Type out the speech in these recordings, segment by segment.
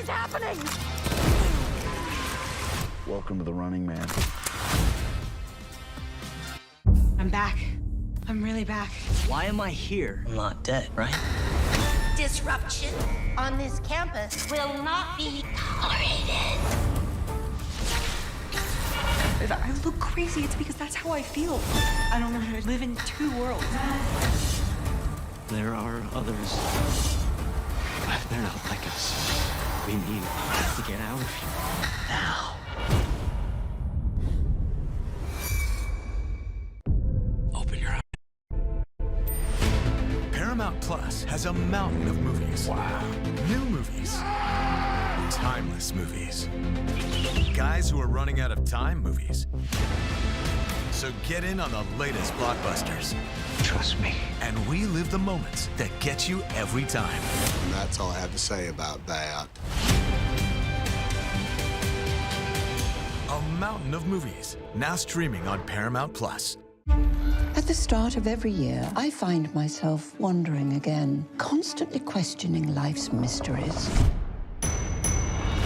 is happening? Welcome to the Running Man. I'm back. I'm really back. Why am I here? I'm not dead, right? Disruption on this campus will not be tolerated. If I look crazy, it's because that's how I feel. I don't know how to live in two worlds. There are others. But they're not like us. We need to get out of here now. Open your eyes. Paramount Plus has a mountain of movies. Wow. New movies. Timeless movies. Guys who are running out of time movies. So get in on the latest blockbusters. Trust me. And relive the moments that get you every time. And that's all I have to say about that. A mountain of movies, now streaming on Paramount Plus. At the start of every year, I find myself wondering again, constantly questioning life's mysteries.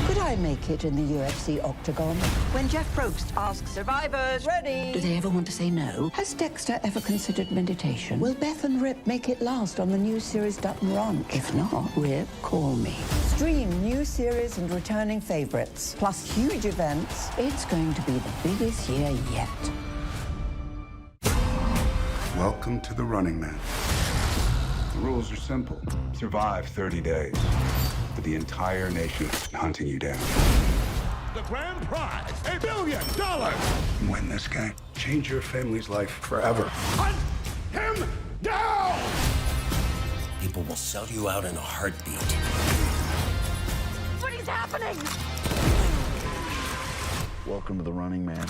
Could I make it in the UFC octagon? When Jeff Probst asks survivors, ready? Do they ever want to say no? Has Dexter ever considered meditation? Will Beth and Rip make it last on the new series Dutton Ranch? If not, Rip, call me. Stream new series and returning favorites, plus huge events. It's going to be the biggest year yet. Welcome to the Running Man. The rules are simple. Survive 30 days. But the entire nation is hunting you down. The grand prize, $1 billion! Win this game. Change your family's life forever. Hunt him down! People will sell you out in a heartbeat. What is happening? Welcome to the Running Man.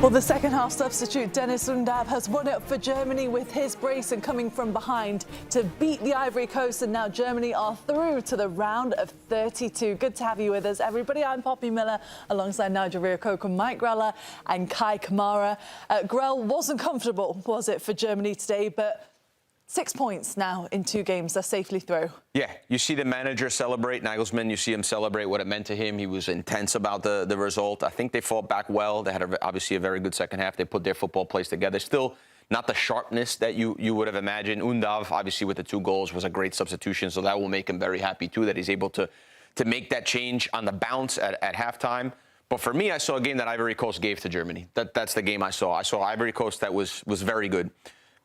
Well, the second half substitute, Deniz Undav, has won it for Germany with his brace and coming from behind to beat the Ivory Coast. And now Germany are through to the round of 32. Good to have you with us, everybody. I'm Poppy Miller, alongside Nigel Reo-Coker, Mike Grella and Kei Kamara. Grell wasn't comfortable, was it, for Germany today? But 6 points now in 2 games. They're safely through. Yeah, you see the manager celebrate, Nagelsmann. You see him celebrate what it meant to him. He was intense about the result. I think they fought back well. They had obviously a very good second half. They put their football plays together. Still not the sharpness that you would have imagined. Undav, obviously, with the 2 goals, was a great substitution. So that will make him very happy, too, that he's able to make that change on the bounce at halftime. But for me, I saw a game that Ivory Coast gave to Germany. That's the game I saw. I saw Ivory Coast that was very good.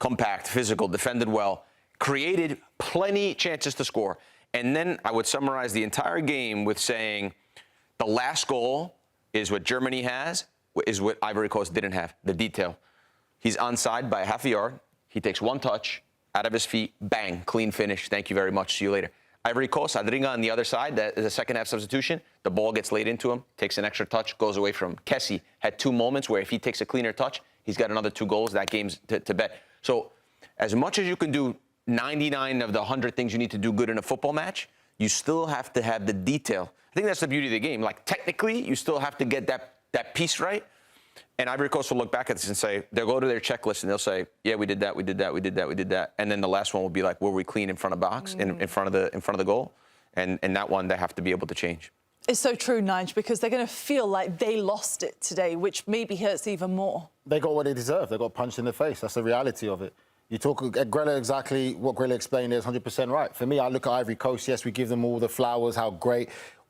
Compact, physical, defended well, created plenty chances to score. And then I would summarize the entire game with saying the last goal is what Germany has, is what Ivory Coast didn't have, the detail. He's onside by half a yard. He takes 1 touch out of his feet, bang, clean finish. Thank you very much. See you later. Ivory Coast, Adringa on the other side, that is a second half substitution. The ball gets laid into him, takes an extra touch, goes away from him. Kessie had 2 moments where if he takes a cleaner touch, he's got another 2 goals. That game's to bet. So as much as you can do 99 of the 100 things you need to do good in a football match, you still have to have the detail. I think that's the beauty of the game. Like, technically, you still have to get that piece right. And Ivory Coast will look back at this and say, they'll go to their checklist and they'll say, yeah, we did that, we did that, we did that, we did that. And then the last one will be like, were we clean in front of box, in front of the goal? And that one, they have to be able to change. It's so true, Nige, because they're going to feel like they lost it today, which maybe hurts even more. They got what they deserve. They got punched in the face. That's the reality of it. You talk at Grella, exactly what Grella explained is 100% right. For me, I look at Ivory Coast. Yes, we give them all the flowers, how great,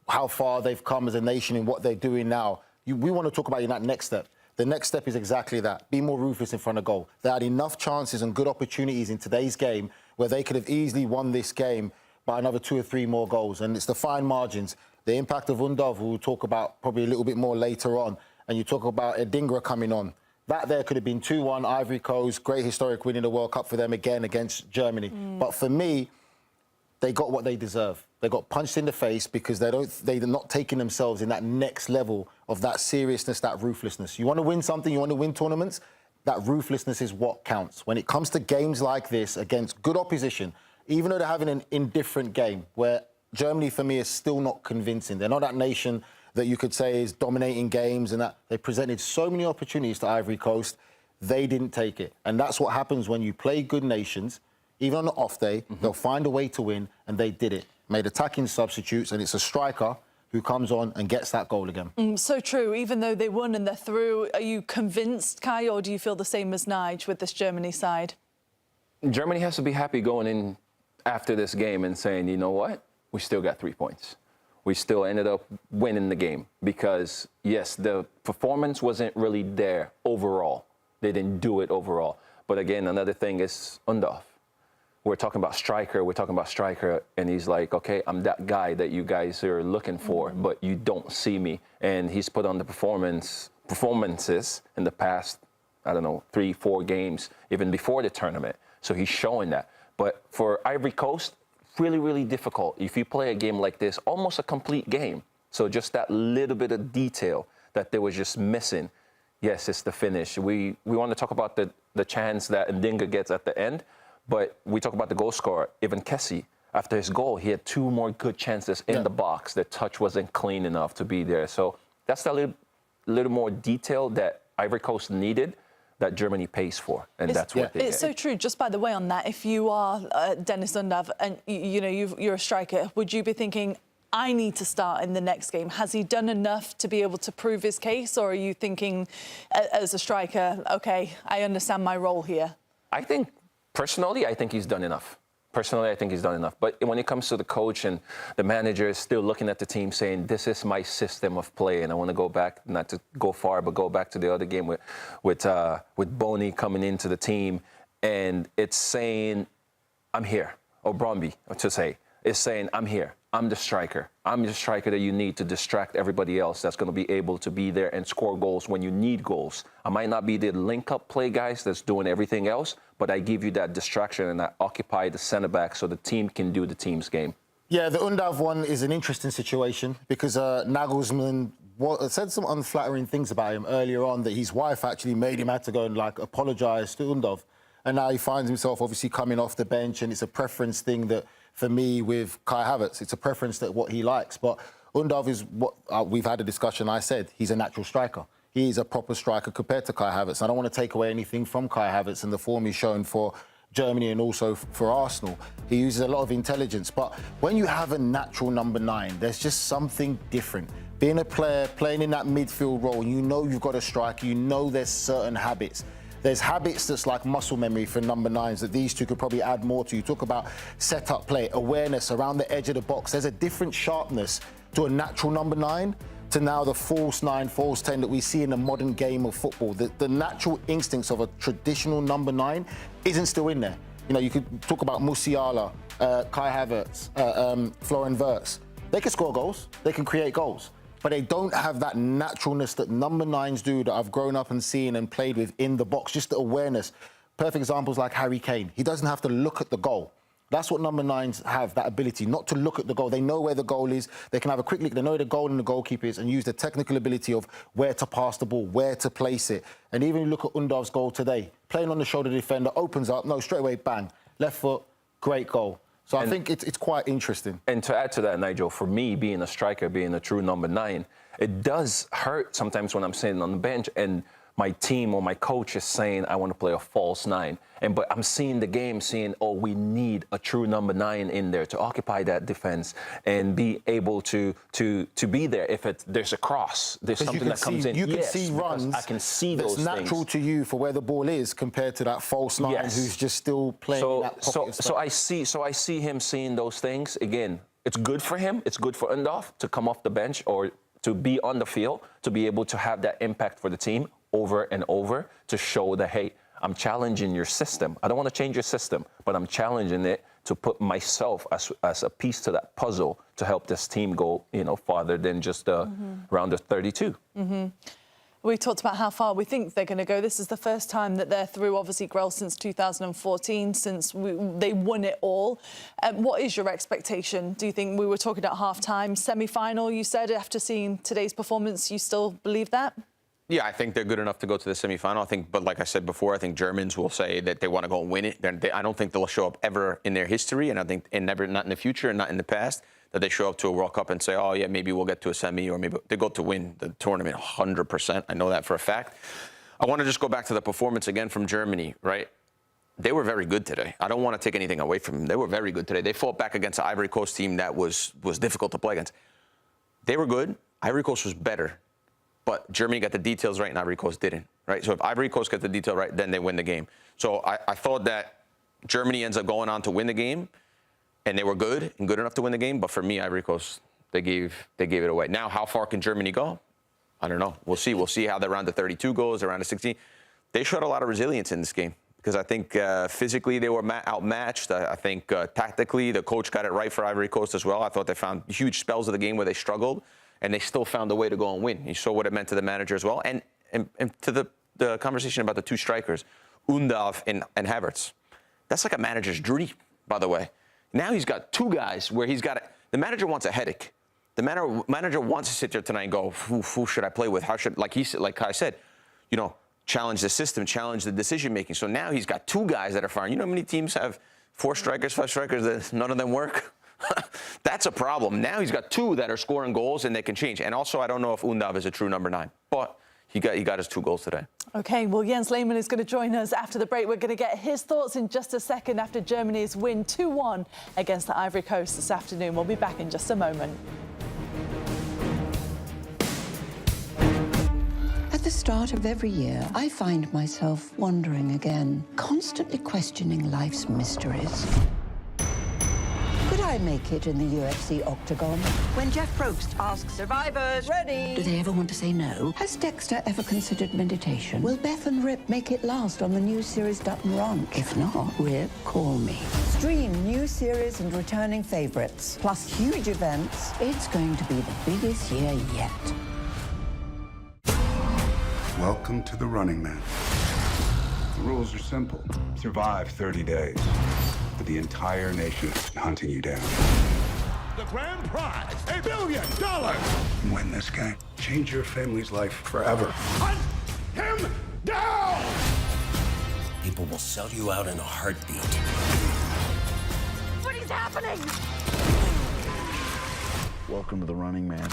how far they've come as a nation and what they're doing now. We want to talk about in that next step. The next step is exactly that. Be more ruthless in front of goal. They had enough chances and good opportunities in today's game where they could have easily won this game by another 2 or 3 more goals. And it's the fine margins. The impact of Undav, we'll talk about probably a little bit more later on. And you talk about Adingra coming on. That there could have been 2-1, Ivory Coast, great historic win in the World Cup for them again against Germany. But for me, they got what they deserve. They got punched in the face because they're not taking themselves in that next level of that seriousness, that ruthlessness. You want to win something, you want to win tournaments, that ruthlessness is what counts. When it comes to games like this against good opposition, even though they're having an indifferent game, where Germany, for me, is still not convincing. They're not that nation that you could say is dominating games and that they presented so many opportunities to Ivory Coast. They didn't take it. And that's what happens when you play good nations. Even on the off day, they'll find a way to win, and they did it. Made attacking substitutes, and it's a striker who comes on and gets that goal again. So true. Even though they won and they're through, are you convinced, Kei, or do you feel the same as Nige with this Germany side? Germany has to be happy going in after this game and saying, you know what, we still got 3 points. We still ended up winning the game because, yes, the performance wasn't really there overall. They didn't do it overall. But again, another thing is Undav. We're talking about striker, and he's like, okay, I'm that guy that you guys are looking for, but you don't see me. And he's put on the performances in the past, I don't know, 3-4 games, even before the tournament. So he's showing that. But for Ivory Coast, really, really difficult. If you play a game like this, almost a complete game. So just that little bit of detail that they were just missing. Yes, it's the finish. We want to talk about the chance that Ndinga gets at the end, but we talk about the goal scorer, Ivan Kessie. After his goal, he had 2 more good chances in the box. The touch wasn't clean enough to be there. So that's a little more detail that Ivory Coast needed, that Germany pays for, and that's what they did. It's so true. Just by the way on that, if you are Deniz Undav and you're a striker, would you be thinking, I need to start in the next game? Has he done enough to be able to prove his case, or are you thinking, as a striker, okay, I understand my role here? I think, personally, I think he's done enough. But when it comes to the coach and the manager is still looking at the team saying, this is my system of play, and I want to go back, not to go far, but go back to the other game with Boney coming into the team, and it's saying, I'm here, or Bromby, to say, is saying, I'm here. I'm the striker. I'm the striker that you need to distract everybody else that's going to be able to be there and score goals when you need goals. I might not be the link-up play guys that's doing everything else, but I give you that distraction and I occupy the centre back so the team can do the team's game. Yeah, the Undav one is an interesting situation because Nagelsmann said some unflattering things about him earlier on, that his wife actually made him have to go and apologise to Undav. And now he finds himself obviously coming off the bench, and it's a preference thing that, for me, with Kai Havertz, it's a preference that what he likes. But Undav is what we've had a discussion. I said he's a natural striker. He is a proper striker compared to Kai Havertz. I don't want to take away anything from Kai Havertz and the form he's shown for Germany and also for Arsenal. He uses a lot of intelligence. But when you have a natural number 9, there's just something different. Being a player, playing in that midfield role, you know you've got a striker, you know there's certain habits. There's habits that's like muscle memory for number 9s that these two could probably add more to. You talk about set-up play, awareness around the edge of the box. There's a different sharpness to a natural number 9 to now the false 9, false 10 that we see in the modern game of football. The natural instincts of a traditional number 9 isn't still in there. You know, you could talk about Musiala, Kai Havertz, Florian Wirtz. They can score goals, they can create goals, but they don't have that naturalness that number 9s do that I've grown up and seen and played with in the box, just the awareness. Perfect examples like Harry Kane. He doesn't have to look at the goal. That's what number 9s have, that ability, not to look at the goal. They know where the goal is. They can have a quick look. They know where the goal and the goalkeeper is and use the technical ability of where to pass the ball, where to place it. And even look at Undav's goal today. Playing on the shoulder defender, opens up, no, straight away, bang. Left foot, great goal. So I think it's quite interesting. And to add to that, Nigel, for me, being a striker, being a true number 9, it does hurt sometimes when I'm sitting on the bench and my team or my coach is saying, I want to play a false 9. But I'm seeing the game, oh, we need a true number 9 in there to occupy that defense and be able to be there if there's a cross, there's something that comes in. You can see runs. I can see those things. That's natural to you for where the ball is compared to that false 9 who's just still playing in that pocket of space. So I see him seeing those things. Again, it's good for him. It's good for Undav to come off the bench or to be on the field, to be able to have that impact for the team over and over, to show that, hey, I'm challenging your system. I don't want to change your system, but I'm challenging it to put myself as a piece to that puzzle to help this team go, farther than just round of 32. We talked about how far we think they're going to go. This is the first time that they're through, obviously, Grell, since 2014, since they won it all. What is your expectation? Do you think, we were talking at half-time, semi-final, you said, after seeing today's performance, you still believe that? Yeah, I think they're good enough to go to the semi-final. But like I said before, I think Germans will say that they want to go and win it. I don't think they'll show up ever in their history, and I think not in the future and not in the past, that they show up to a World Cup and say, oh, yeah, maybe we'll get to a semi, or maybe they go to win the tournament 100%. I know that for a fact. I want to just go back to the performance again from Germany, right? they were very good today. I don't want to take anything away from them. They were very good today. They fought back against the Ivory Coast team that was difficult to play against. They were good. Ivory Coast was better. But Germany got the details right and Ivory Coast didn't, right? So if Ivory Coast got the detail right, then they win the game. So I thought that Germany ends up going on to win the game, and they were good and good enough to win the game. But for me, Ivory Coast, they gave it away. Now, how far can Germany go? I don't know. We'll see. We'll see how the round of 32 goes, the round of 16. They showed a lot of resilience in this game because I think physically they were outmatched. I think tactically the coach got it right for Ivory Coast as well. I thought they found huge spells of the game where they struggled, and they still found a way to go and win. You saw what it meant to the manager as well. And to the conversation about the two strikers, Undav and Havertz. That's like a manager's dream, by the way. Now he's got two guys where he's got the manager wants a headache. The manager wants to sit there tonight and go, who should I play with? How should, like Kai said, challenge the system, challenge the decision making. So now he's got two guys that are firing. You know how many teams have 4 strikers, 5 strikers, that none of them work? That's a problem. Now he's got 2 that are scoring goals and they can change. And also, I don't know if Undav is a true number 9, but he got his 2 goals today. OK, well, Jens Lehmann is going to join us after the break. We're going to get his thoughts in just a second after Germany's win 2-1 against the Ivory Coast this afternoon. We'll be back in just a moment. At the start of every year, I find myself wondering again, constantly questioning life's mysteries. Could I make it in the UFC octagon? When Jeff Probst asks survivors, ready? Do they ever want to say no? Has Dexter ever considered meditation? Will Beth and Rip make it last on the new series Dutton Ranch? If not, Rip, call me. Stream new series and returning favorites, plus huge events. It's going to be the biggest year yet. Welcome to the Running Man. The rules are simple. Survive 30 days, but the entire nation is hunting you down. The grand prize, $1 billion. Win this game. Change your family's life forever. Hunt him down! People will sell you out in a heartbeat. What is happening? Welcome to the Running Man.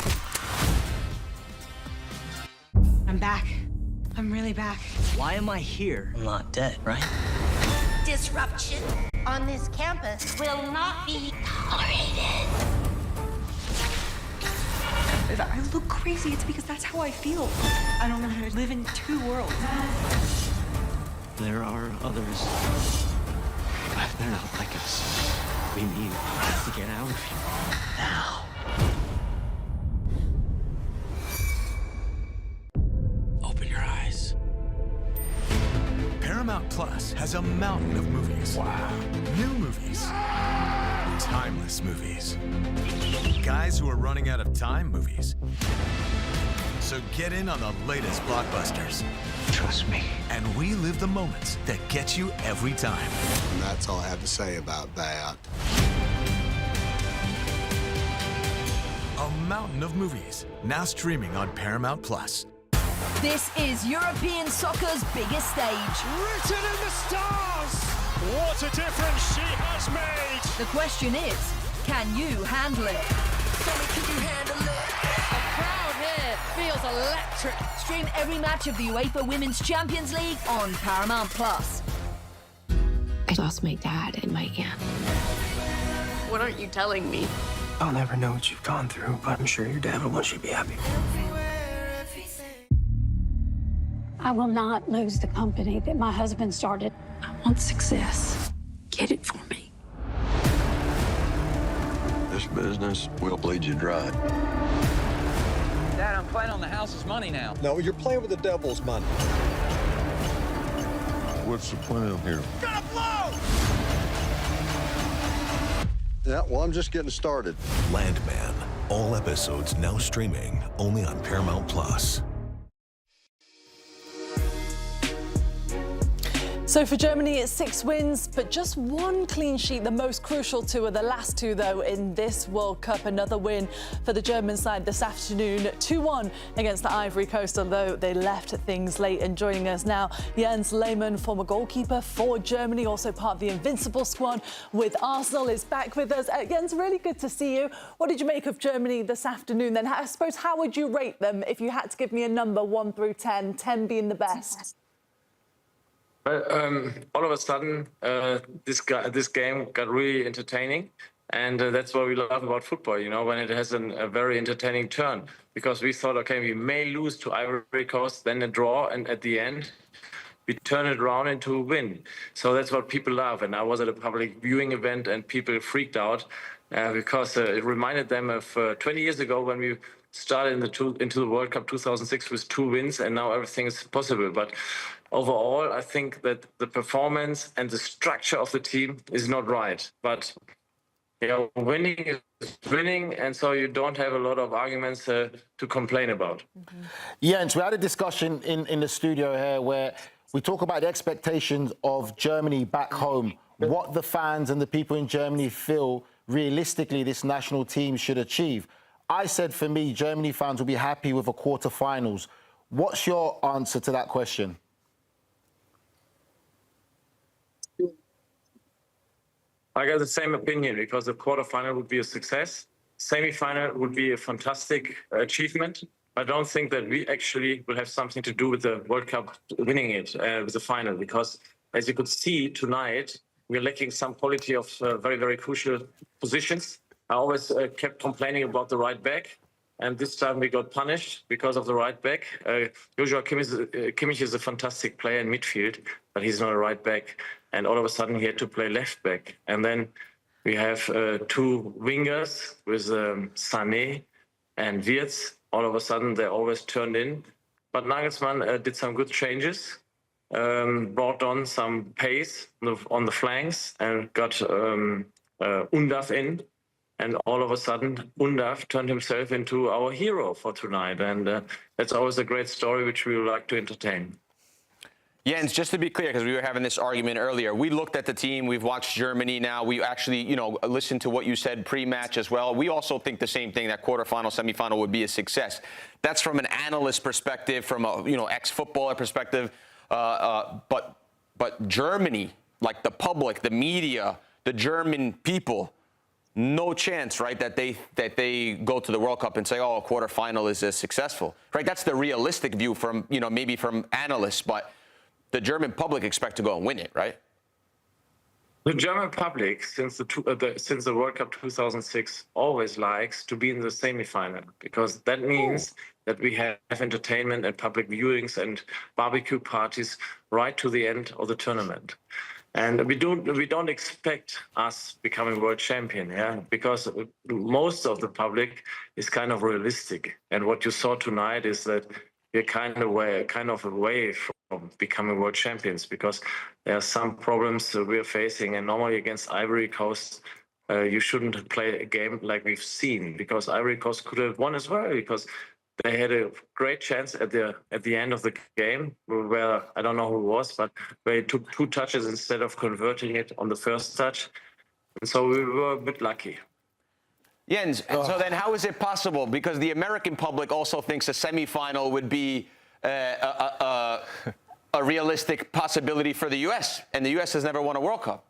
I'm back. I'm really back. Why am I here? I'm not dead, right? Disruption on this campus will not be tolerated. If I look crazy, it's because that's how I feel. I don't know how to live in 2 worlds. There are others. They're not like us. We need to get out of here now. Open your eyes. Paramount Plus has a mountain of movies. Wow. New movies. Timeless movies. Guys who are running out of time movies. So get in on the latest blockbusters. Trust me. And relive the moments that get you every time. And that's all I have to say about that. A mountain of movies, now streaming on Paramount Plus. This is European soccer's biggest stage. Written in the stars! What a difference she has made! The question is, can you handle it? Can you handle it? The crowd here feels electric. Stream every match of the UEFA Women's Champions League on Paramount Plus. I lost my dad and my aunt. What aren't you telling me? I'll never know what you've gone through, but I'm sure your dad will want you to be happy. I will not lose the company that my husband started. I want success. Get it for me. This business will bleed you dry. Dad, I'm playing on the house's money now. No, you're playing with the devil's money. What's the plan here? Gonna blow! Yeah, well, I'm just getting started. Landman. All episodes now streaming only on Paramount Plus. So for Germany, it's 6 wins, but just 1 clean sheet. The most crucial 2 are the last 2, though, in this World Cup. Another win for the German side this afternoon, 2-1 against the Ivory Coast, although they left things late. And joining us now, Jens Lehmann, former goalkeeper for Germany, also part of the Invincible squad with Arsenal, is back with us. Jens, really good to see you. What did you make of Germany this afternoon then? I suppose, how would you rate them if you had to give me a number 1 through 10, 10 being the best? But all of a sudden, this game got really entertaining. And that's what we love about football, you know, when it has a very entertaining turn. Because we thought, okay, we may lose to Ivory Coast, then a draw, and at the end, we turn it around into a win. So that's what people love. And I was at a public viewing event, and people freaked out because it reminded them of 20 years ago when we started into the World Cup 2006 with 2 wins, and now everything is possible. But overall, I think that the performance and the structure of the team is not right. But winning is winning, and so you don't have a lot of arguments to complain about. Jens, we had a discussion in the studio here where we talk about the expectations of Germany back home, what the fans and the people in Germany feel realistically this national team should achieve. I said, for me, Germany fans will be happy with a quarterfinals. What's your answer to that question? I got the same opinion, because the quarterfinal would be a success. Semi-final would be a fantastic achievement. I don't think that we actually will have something to do with the World Cup winning it with the final, because as you could see tonight, we're lacking some quality of very, very crucial positions. I always kept complaining about the right back, and this time we got punished because of the right back. Joshua Kimmich is a fantastic player in midfield, but he's not a right back. And all of a sudden he had to play left back. And then we have 2 wingers with Sané and Wirtz. All of a sudden they always turned in. But Nagelsmann did some good changes, brought on some pace on the flanks, and got Undav in. And all of a sudden, Undav turned himself into our hero for tonight. And that's always a great story, which we would like to entertain. Jens, just to be clear, because we were having this argument earlier, we looked at the team, we've watched Germany now, we actually, listened to what you said pre-match as well. We also think the same thing, that quarterfinal, semifinal would be a success. That's from an analyst perspective, from a, ex-footballer perspective. But Germany, like the public, the media, the German people, no chance, right, that they go to the World Cup and say, oh, a quarterfinal is successful, right? That's the realistic view from, maybe from analysts, but the German public expect to go and win it, right? The German public, since the World Cup 2006, always likes to be in the semi-final, because that means that we have entertainment and public viewings and barbecue parties right to the end of the tournament. And we don't expect us becoming world champion, because most of the public is kind of realistic. And what you saw tonight is that we're kind of away from becoming world champions, because there are some problems we're facing. And normally against Ivory Coast, you shouldn't play a game like we've seen, because Ivory Coast could have won as well, because they had a great chance at the end of the game, where I don't know who it was, but where he took 2 touches instead of converting it on the first touch. And so we were a bit lucky. Jens, so then how is it possible? Because the American public also thinks a semifinal would be a realistic possibility for the U.S., and the U.S. has never won a World Cup.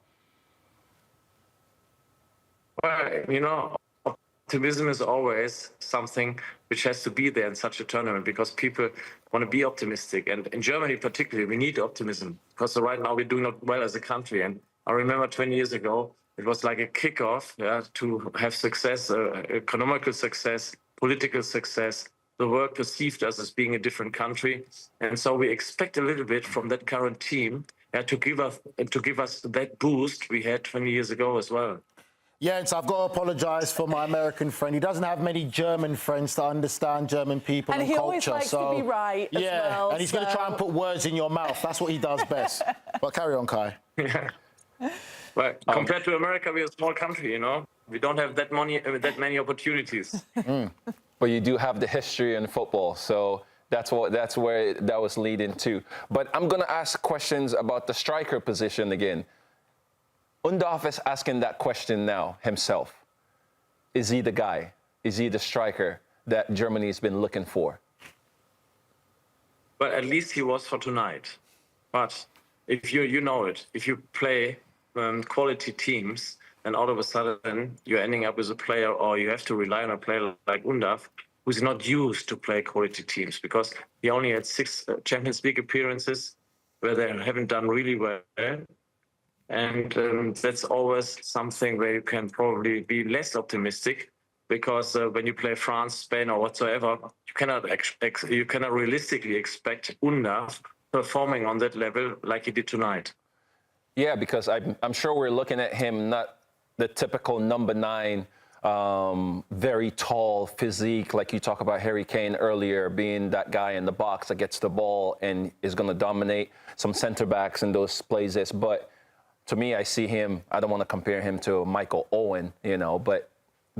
Well, optimism is always something which has to be there in such a tournament, because people want to be optimistic. And in Germany particularly, we need optimism, because right now we're doing not well as a country. And I remember 20 years ago, it was like a kickoff to have success, economical success, political success. The world perceived us as being a different country. And so we expect a little bit from that current team to give us that boost we had 20 years ago as well. Jens, I've got to apologise for my American friend. He doesn't have many German friends to understand German people and culture. And he always likes to be right as well. And he's going to try and put words in your mouth. That's what he does best. But carry on, Kai. Well, compared to America, we're a small country, We don't have that many opportunities. But you do have the history in football, so that's where that was leading to. But I'm going to ask questions about the striker position again. Undav is asking that question now himself. Is he the guy? Is he the striker that Germany's been looking for? But at least he was for tonight. But if you know it, if you play quality teams, then all of a sudden you're ending up with a player, or you have to rely on a player like Undav, who's not used to play quality teams, because he only had 6 Champions League appearances, where they haven't done really well. And that's always something where you can probably be less optimistic, because when you play France, Spain, or whatsoever, you cannot realistically expect Undav performing on that level like he did tonight. Yeah, because I'm sure we're looking at him not the typical number 9, very tall physique, like you talk about Harry Kane earlier, being that guy in the box that gets the ball and is going to dominate some center backs in those places. But to me, I see him, I don't want to compare him to Michael Owen, you know, but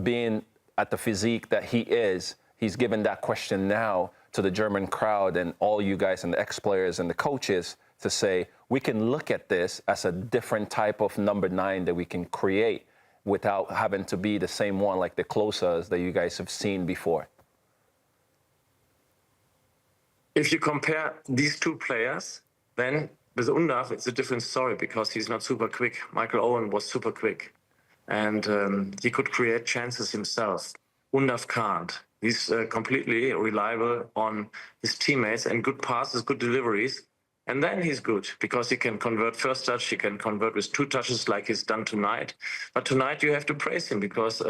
being at the physique that he is, he's given that question now to the German crowd and all you guys and the ex-players and the coaches to say, we can look at this as a different type of number 9 that we can create without having to be the same one like the Klosas that you guys have seen before. If you compare these two players, then with Undav, it's a different story because he's not super quick. Michael Owen was super quick, and he could create chances himself. Undav can't. He's completely reliable on his teammates and good passes, good deliveries. And then he's good because he can convert first touch, he can convert with 2 touches like he's done tonight. But tonight you have to praise him because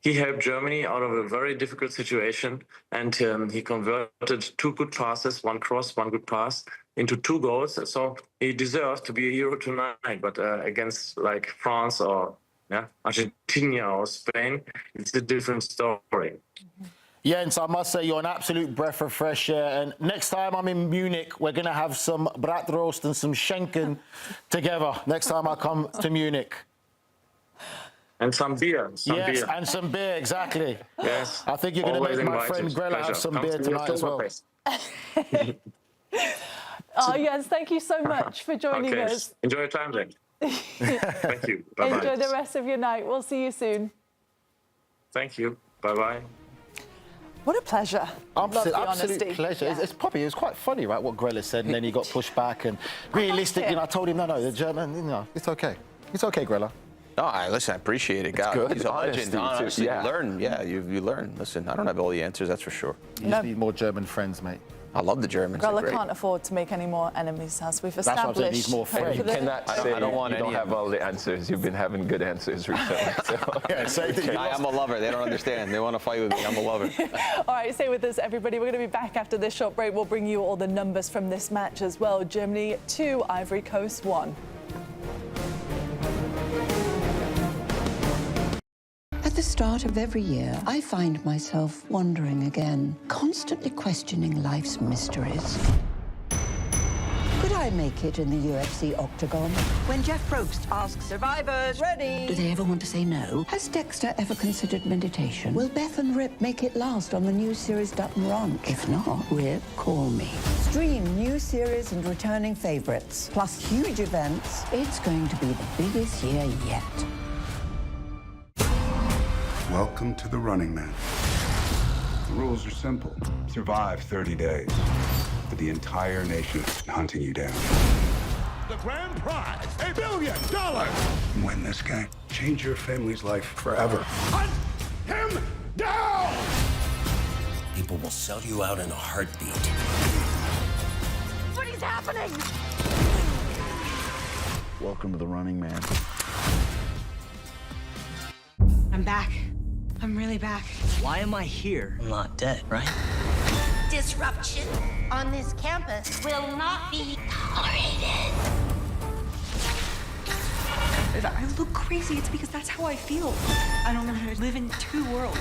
he helped Germany out of a very difficult situation, and he converted 2 good passes, 1 cross, 1 good pass, into 2 goals. So he deserves to be a hero tonight. But against like France or Argentina or Spain, it's a different story. Jens, I must say you're an absolute breath of fresh air. And next time I'm in Munich, we're going to have some bratwurst and some Schenken together. Next time I come to Munich. And some beer. Yes, and some beer, exactly. Yes. I think you're going to make my friend Grella have some beer tonight as well. Oh, Jens, thank you so much for joining us. Enjoy your time then. Thank you. Bye-bye. Enjoy the rest of your night. We'll see you soon. Thank you. Bye-bye. What a pleasure. Absolute pleasure. Yeah. It's probably, it was quite funny, right, what Grella said, and then he got pushed back. And realistic, you know, I told him, no, the German, you know, it's okay. It's okay, Grella. No, listen, I appreciate it, God. Good. He's a legend. Honestly, yeah. You learn. Yeah, you learn. Listen, I don't have all the answers, that's for sure. You just need more German friends, mate. I love the Germans. Grella can't afford to make any more enemies, as we've established. That's what I'm saying, he's more friends. You cannot say I don't want you don't any have all the answers. You've been having good answers recently. So. Yeah, same thing. I'm a lover. They don't understand. They want to fight with me. I'm a lover. All right, stay with us, everybody. We're going to be back after this short break. We'll bring you all the numbers from this match as well. Germany 2, Ivory Coast 1. At the start of every year, I find myself wondering again, constantly questioning life's mysteries. Could I make it in the UFC octagon? When Jeff Probst asks survivors, ready? Do they ever want to say no? Has Dexter ever considered meditation? Will Beth and Rip make it last on the new series Dutton Ranch? If not, Rip, call me. Stream new series and returning favorites, plus huge events. It's going to be the biggest year yet. Welcome to the Running Man. The rules are simple. Survive 30 days, but the entire nation is hunting you down. The grand prize, $1 billion. Win this game. Change your family's life forever. Hunt him down! People will sell you out in a heartbeat. What is happening? Welcome to the Running Man. I'm back. I'm really back. Why am I here? I'm not dead, right? Disruption on this campus will not be tolerated. If I look crazy, it's because that's how I feel. I don't know how to live in 2 worlds.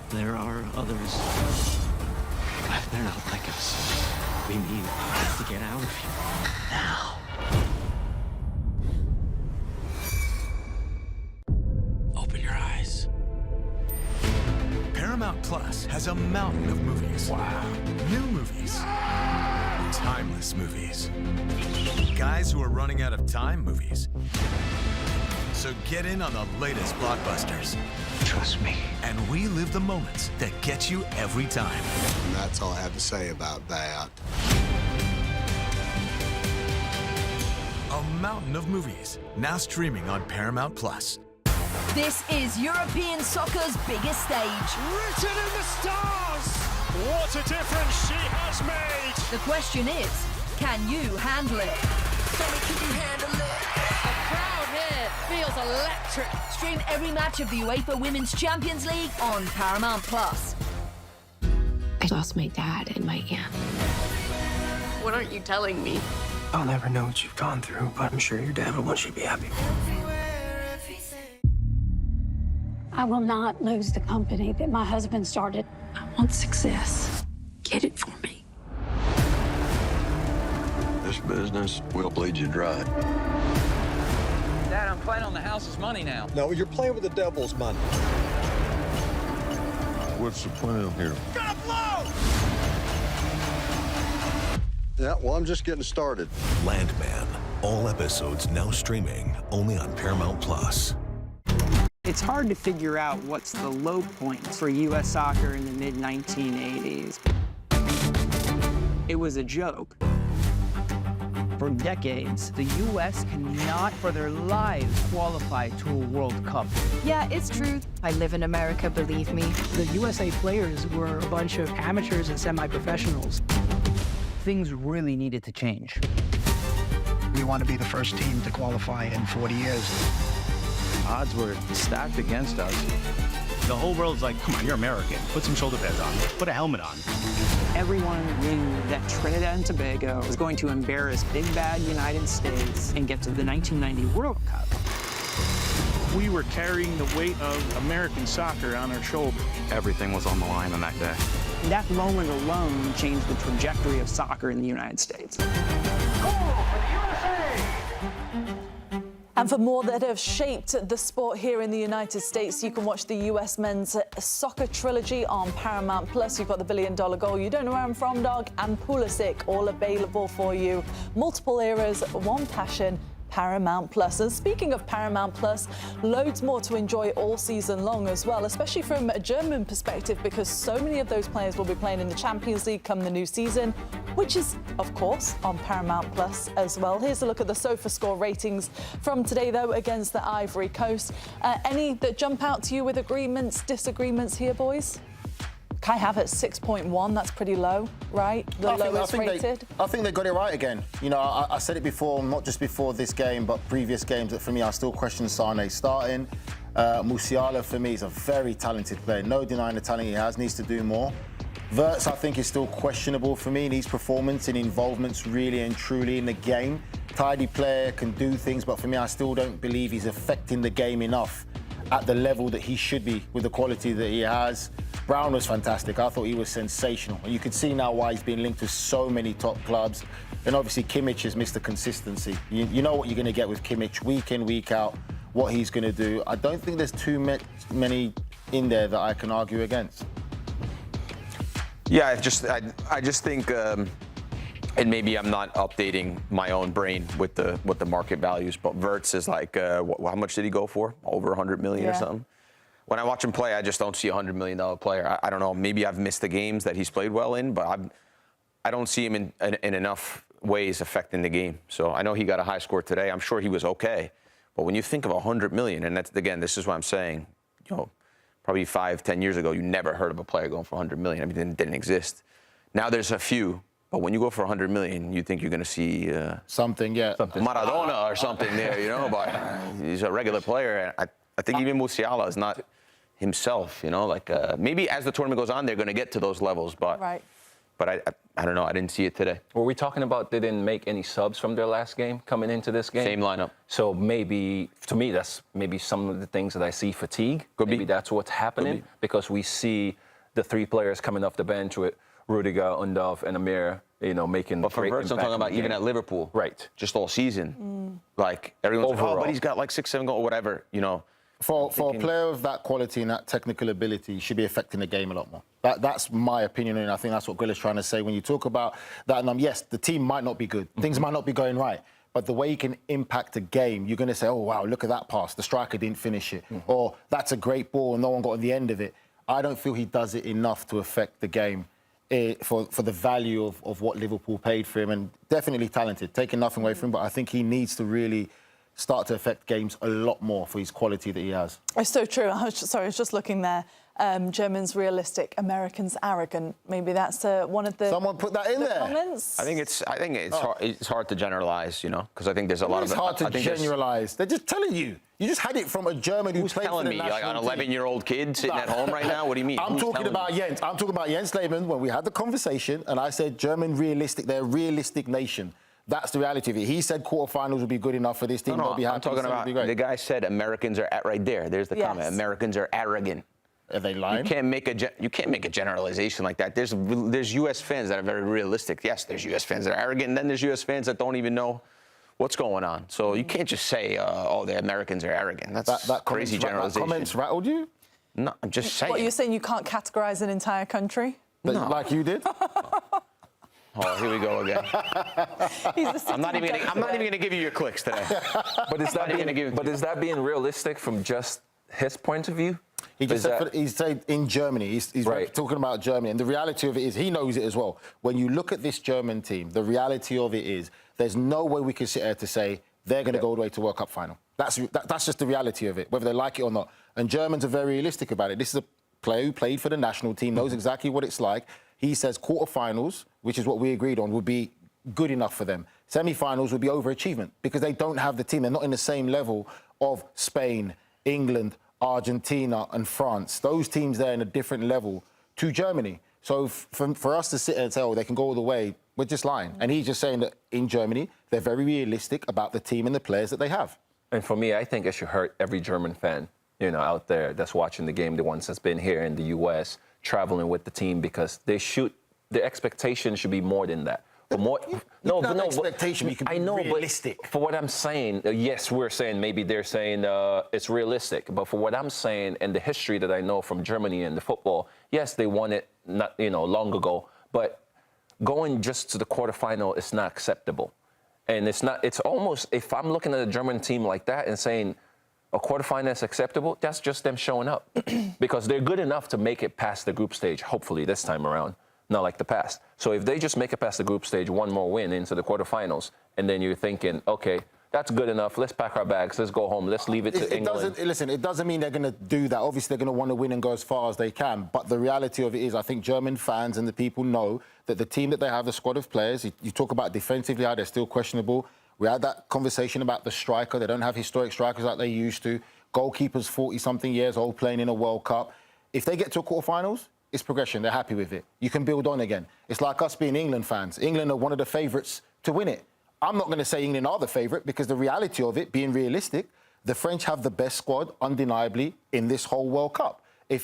There are others. They're not like us. We need to get out of here. Now. Open your eyes. Paramount Plus has a mountain of movies. Wow. New movies. Timeless movies. Guys who are running out of time movies. So get in on the latest blockbusters. Trust me. And relive the moments that get you every time. And that's all I have to say about that. A mountain of movies, now streaming on Paramount Plus. This is European soccer's biggest stage. Written in the stars! What a difference she has made! The question is, Can you handle it? The crowd here feels electric. Stream every match of the UEFA Women's Champions League on Paramount Plus. I lost my dad and my aunt. What aren't you telling me? I'll never know what you've gone through, but I'm sure your dad would want you to be happy. I will not lose the company that my husband started. I want success. Get it for me. This business will bleed you dry. Dad, I'm playing on the house's money now. No, you're playing with the devil's money. What's the plan here? Gonna blow! Yeah, well, I'm just getting started. Landman. All episodes now streaming only on Paramount Plus. It's hard to figure out what's the low point for U.S. soccer in the mid-1980s. It was a joke. For decades, the U.S. cannot for their lives qualify to a World Cup. Yeah, it's true. I live in America, believe me. The USA players were a bunch of amateurs and semi-professionals. Things really needed to change. We want to be the first team to qualify in 40 years. Odds were stacked against us. The whole world's like, come on, you're American. Put some shoulder pads on. Put a helmet on. Everyone knew that Trinidad and Tobago was going to embarrass big bad United States and get to the 1990 World Cup. We were carrying the weight of American soccer on our shoulders. Everything was on the line on that day. That moment alone changed the trajectory of soccer in the United States. And for more that have shaped the sport here in the United States, you can watch the US men's soccer trilogy on Paramount Plus. You've got the $1 Billion Goal, You Don't Know Where I'm From, Dog, and Pulisic, all available for you. Multiple eras, one passion. Paramount Plus. And speaking of Paramount Plus, loads more to enjoy all season long as well, especially from a German perspective, because so many of those players will be playing in the Champions League come the new season, which is, of course, on Paramount Plus as well. Here's a look at the SofaScore ratings from today, though, against the Ivory Coast. Any that jump out to you with agreements, disagreements here, boys? Kai Havertz 6.1, that's pretty low, right? The lowest rated. I think they got it right again. You know, I said it before, not just before this game, but previous games, that for me, I still question Sane starting. Musiala, for me, is a very talented player. No denying the talent he has, needs to do more. Wirtz, I think, is still questionable for me in his performance and involvements really and truly in the game. Tidy player, can do things, but for me, I still don't believe he's affecting the game enough at the level that he should be with the quality that he has. Brown was fantastic. I thought he was sensational. And you can see now why he's been linked to so many top clubs. And obviously Kimmich has missed the consistency. You know what you're going to get with Kimmich week in, week out, what he's going to do. I don't think there's too many in there that I can argue against. Yeah, I just think, and maybe I'm not updating my own brain with the market values, but Wirtz is like, how much did he go for? Over 100 million or something? When I watch him play, I just don't see a $100 million player. I don't know, maybe I've missed the games that he's played well in, but I don't see him in enough ways affecting the game. So I know he got a high score today. I'm sure he was okay. But when you think of 100 million, and that's, again, this is what I'm saying, you know, probably 5-10 years ago, you never heard of a player going for 100 million. I mean, it didn't exist. Now there's a few. But when you go for 100 million, you think you're going to see something, Maradona or something there, you know. But he's a regular player. And I think even Musiala is not himself, you know. Like maybe as the tournament goes on, they're going to get to those levels. But I don't know. I didn't see it today. Were we talking about they didn't make any subs from their last game coming into this game? Same lineup. So maybe, to me, that's maybe some of the things that I see fatigue. Maybe that's what's happening because we see the three players coming off the bench with Rudiger, Undav, and Amir, you know, making. But for Wirtz, I'm talking about even at Liverpool, right? Just all season, like everyone's like, oh, but he's got like 6-7 goals or whatever, you know. For a player of that quality and that technical ability, he should be affecting the game a lot more. That's my opinion, and I think that's what Grella's trying to say. When you talk about that, yes, the team might not be good, things might not be going right, but the way he can impact a game, you're going to say, oh wow, look at that pass, the striker didn't finish it, or that's a great ball and no one got on the end of it. I don't feel he does it enough to affect the game. For the value of what Liverpool paid for him, and definitely talented, taking nothing away from him, but I think he needs to really start to affect games a lot more for his quality that he has. It's so true. I was just looking there. Germans realistic, Americans arrogant. Maybe that's one of the someone put that in there. Comments. I think it's hard to generalize, you know, because I think there's a lot of. It's hard to generalize. They're just telling you. You just had it from a German who played for the national team. Like an 11-year-old kid sitting at home right now? What do you mean? I'm talking about Jens Lehmann when we had the conversation, and I said German realistic. They're a realistic nation. That's the reality of it. He said quarterfinals would be good enough for this team. They'll be happy. I'm talking about the guy said Americans are at right there. There's the comment. Americans are arrogant. Are they lying? You can't make a generalization like that. There's U.S. fans that are very realistic. Yes, there's U.S. fans that are arrogant, and then there's U.S. fans that don't even know what's going on. So you can't just say, oh, the Americans are arrogant. That's that crazy generalization. That comments rattled you? No, I'm just saying. What, you're saying you can't categorize an entire country? No. Like you did? Oh, here we go again. I'm not even going to give you your clicks today. But is that being realistic from just his point of view? He's said in Germany. He's right. Talking about Germany. And the reality of it is, he knows it as well. When you look at this German team, the reality of it is, there's no way we can sit here to say they're going to go all the way to World Cup final. That's just the reality of it, whether they like it or not. And Germans are very realistic about it. This is a player who played for the national team, knows exactly what it's like. He says quarterfinals, which is what we agreed on, would be good enough for them. Semi-finals would be overachievement because they don't have the team. They're not in the same level of Spain, England, Argentina and France. Those teams there in a different level to Germany. So for us to sit there and say, oh, they can go all the way, we're just lying. And he's just saying that in Germany, they're very realistic about the team and the players that they have. And for me, I think it should hurt every German fan, you know, out there that's watching the game, the ones that's been here in the U.S., traveling with the team, because the expectation should be more than that. But more, expectation. You can be realistic. But for what I'm saying, yes, we're saying maybe they're saying it's realistic. But for what I'm saying and the history that I know from Germany and the football, yes, they won it long ago. But going just to the quarterfinal is not acceptable. And it's almost, if I'm looking at a German team like that and saying a quarterfinal is acceptable, that's just them showing up. Because they're good enough to make it past the group stage, hopefully this time around. Not like the past. So if they just make it past the group stage, one more win into the quarterfinals, and then you're thinking, okay, that's good enough. Let's pack our bags. Let's go home. Let's leave it to England. It doesn't mean they're going to do that. Obviously, they're going to want to win and go as far as they can. But the reality of it is, I think German fans and the people know that the team that they have, the squad of players, you talk about defensively how they're still questionable. We had that conversation about the striker. They don't have historic strikers like they used to. Goalkeepers 40-something years old playing in a World Cup. If they get to a quarterfinals, it's progression. They're happy with it. You can build on again. It's like us being England fans. England are one of the favourites to win it. I'm not going to say England are the favourite because the reality of it, being realistic, the French have the best squad, undeniably, in this whole World Cup. Do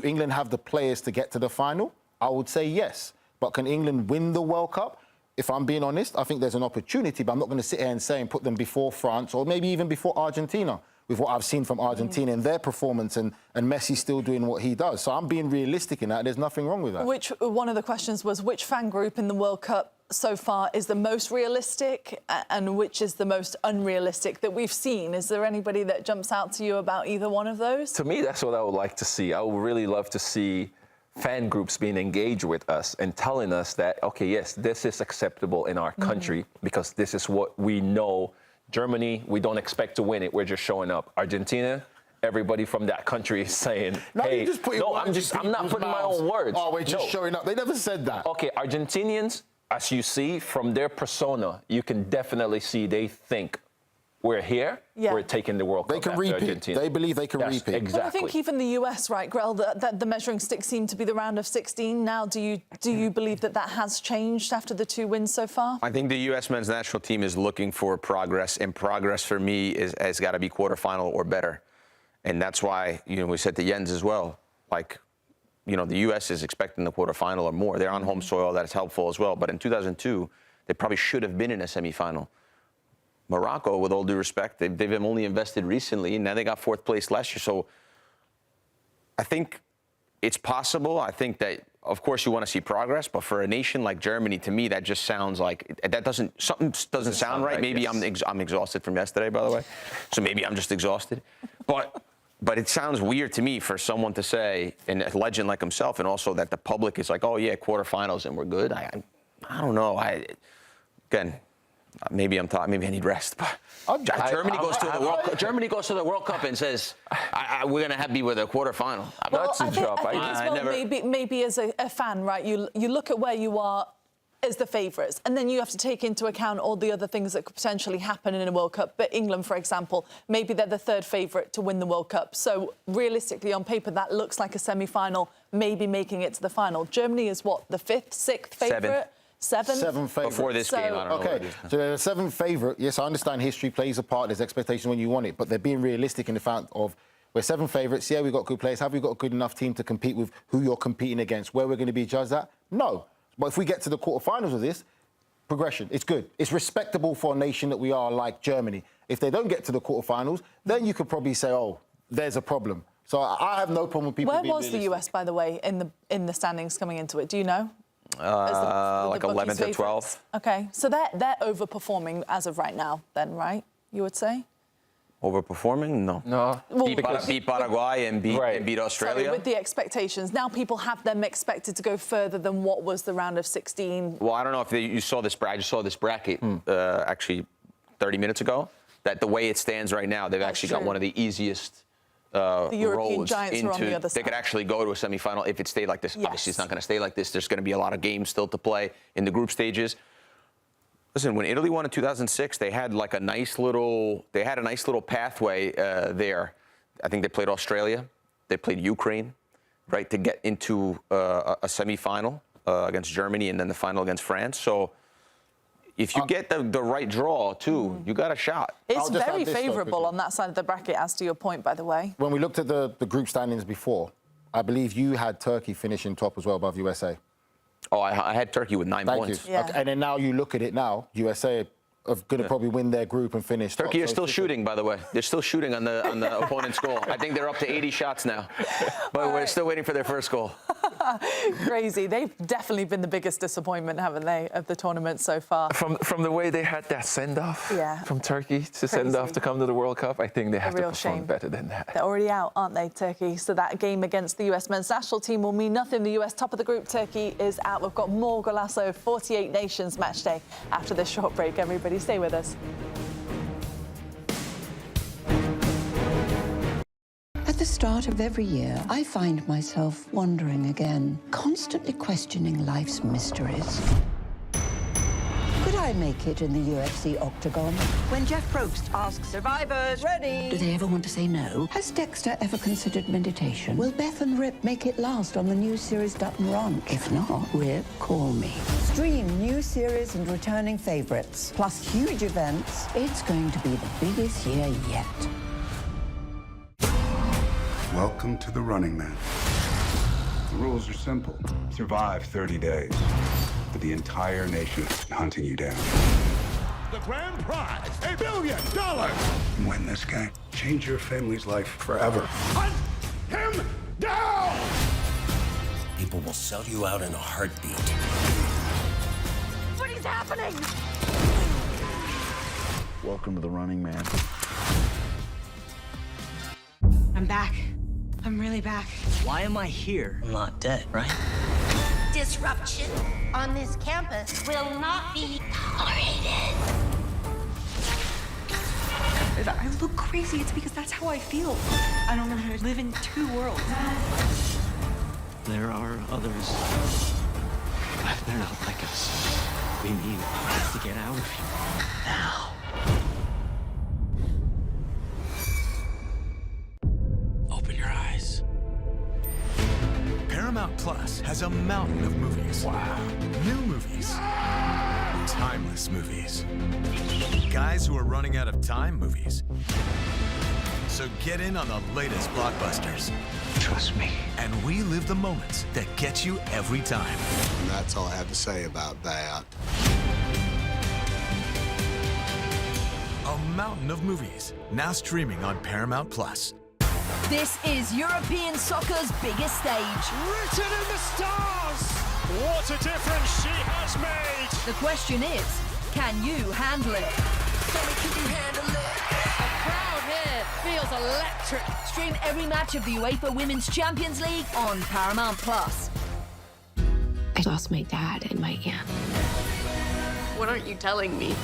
England have the players to get to the final? I would say yes. But can England win the World Cup? If I'm being honest, I think there's an opportunity, but I'm not going to sit here and say and put them before France or maybe even before Argentina, with what I've seen from Argentina and their performance and Messi still doing what he does. So I'm being realistic in that. There's nothing wrong with that. One of the questions was, which fan group in the World Cup so far is the most realistic and which is the most unrealistic that we've seen? Is there anybody that jumps out to you about either one of those? To me, that's what I would like to see. I would really love to see fan groups being engaged with us and telling us that, okay, yes, this is acceptable in our country because this is what we know. Germany, we don't expect to win it. We're just showing up. Argentina, everybody from that country is saying, hey, I'm not putting my own words. Oh, we're just showing up. They never said that. Okay, Argentinians, as you see from their persona, you can definitely see they think we're here, we're taking the World Cup. They can repeat. They believe they can repeat. Exactly. Well, I think even the US, right, Grell, that the measuring stick seemed to be the round of 16. Now, do you believe that has changed after the 2 wins so far? I think the U.S. men's national team is looking for progress, and progress for me has got to be quarterfinal or better. And that's why, we said to Jens as well, the U.S. is expecting the quarterfinal or more. They're on home soil. That's helpful as well. But in 2002, they probably should have been in a semifinal. Morocco, with all due respect, they've only invested recently, and now they got 4th place last year. So I think it's possible. I think that, of course, you want to see progress, but for a nation like Germany, to me, that just sounds like something doesn't sound right. Maybe yes. I'm exhausted from yesterday, by the way, so maybe I'm just exhausted. But it sounds weird to me for someone to say, and a legend like himself, and also that the public is like, oh yeah, quarterfinals and we're good. I don't know. Again. Maybe I'm thought. Maybe I need rest. But Germany goes to the World Cup. Germany goes to the World Cup and says, "We're gonna be with a quarterfinal." Well, I think as well, maybe as a fan, right? You look at where you are as the favourites, and then you have to take into account all the other things that could potentially happen in a World Cup. But England, for example, maybe they're the third favourite to win the World Cup. So realistically, on paper, that looks like a semi-final, maybe making it to the final. Germany is what, the fifth, sixth favourite? Seventh favourite. Before this game, I don't know. Okay, so they're the seventh favourite. Yes, I understand history plays a part. There's expectations when you want it, but they're being realistic in the fact of we're seven favourites. Yeah, we've got good players. Have we got a good enough team to compete with who you're competing against? Where we're going to be judged at? No. But if we get to the quarterfinals of this, progression, it's good. It's respectable for a nation that we are like Germany. If they don't get to the quarterfinals, then you could probably say, oh, there's a problem. So I have no problem with people being realistic. Where was the US, by the way, in the standings coming into it? Do you know? Like 11th or 12th. Okay, so they're overperforming as of right now, then, right? You would say? Overperforming? No. Well, beat Paraguay and beat Australia. So with the expectations, now people have them expected to go further than what was the round of 16. Well, I don't know if you saw this. I just saw this bracket actually 30 minutes ago. That the way it stands right now, they've actually got one of the easiest. The European roads giants into, are on the other side. They could actually go to a semi-final if it stayed like this. Yes. Obviously, it's not going to stay like this. There's going to be a lot of games still to play in the group stages. Listen, when Italy won in 2006, they had like a nice little pathway there. I think they played Australia, they played Ukraine, right, to get into a semi-final against Germany and then the final against France. So if you get the right draw, too, you got a shot. It's very favourable on that side of the bracket, as to your point, by the way. When we looked at the group standings before, I believe you had Turkey finishing top as well above USA. Oh, I had Turkey with 9 points. Thank you. Yeah. Okay, and then now you look at it now, USA are going to probably win their group and finish top. Turkey is still shooting, by the way. They're still shooting on the opponent's goal. I think they're up to 80 shots now. But we're still waiting for their first goal. Crazy. They've definitely been the biggest disappointment, haven't they, of the tournament so far? From the way they had that send-off from Turkey to send off to come to the World Cup, I think they have to perform better than that. They're already out, aren't they, Turkey? So that game against the US men's national team will mean nothing. The US top of the group, Turkey is out. We've got more Golazo 48 Nations match day after this short break. Everybody stay with us. At the start of every year, I find myself wondering again, constantly questioning life's mysteries. Could I make it in the UFC octagon? When Jeff Probst asks survivors, ready? Do they ever want to say no? Has Dexter ever considered meditation? Will Beth and Rip make it last on the new series Dutton Ranch? If not, Rip, call me. Stream new series and returning favorites, plus huge events. It's going to be the biggest year yet. Welcome to the Running Man. The rules are simple. Survive 30 days. But the entire nation is hunting you down. The grand prize, $1 billion. Win this game. Change your family's life forever. Hunt him down! People will sell you out in a heartbeat. What is happening? Welcome to the Running Man. I'm back. I'm really back. Why am I here? I'm not dead, right? Disruption on this campus will not be tolerated. If I look crazy, it's because that's how I feel. I don't know how to live in two worlds. There are others. They're not like us. We need to get out of here now. Open your eyes. Paramount Plus has a mountain of movies. Wow. New movies. Timeless movies. Guys who are running out of time movies. So get in on the latest blockbusters. Trust me. And relive the moments that get you every time. And that's all I have to say about that. A mountain of movies, now streaming on Paramount Plus. This is European soccer's biggest stage. Written in the stars! What a difference she has made! The question is, can you handle it? Can you handle it? The crowd here feels electric. Stream every match of the UEFA Women's Champions League on Paramount Plus. I lost my dad and my aunt. What aren't you telling me?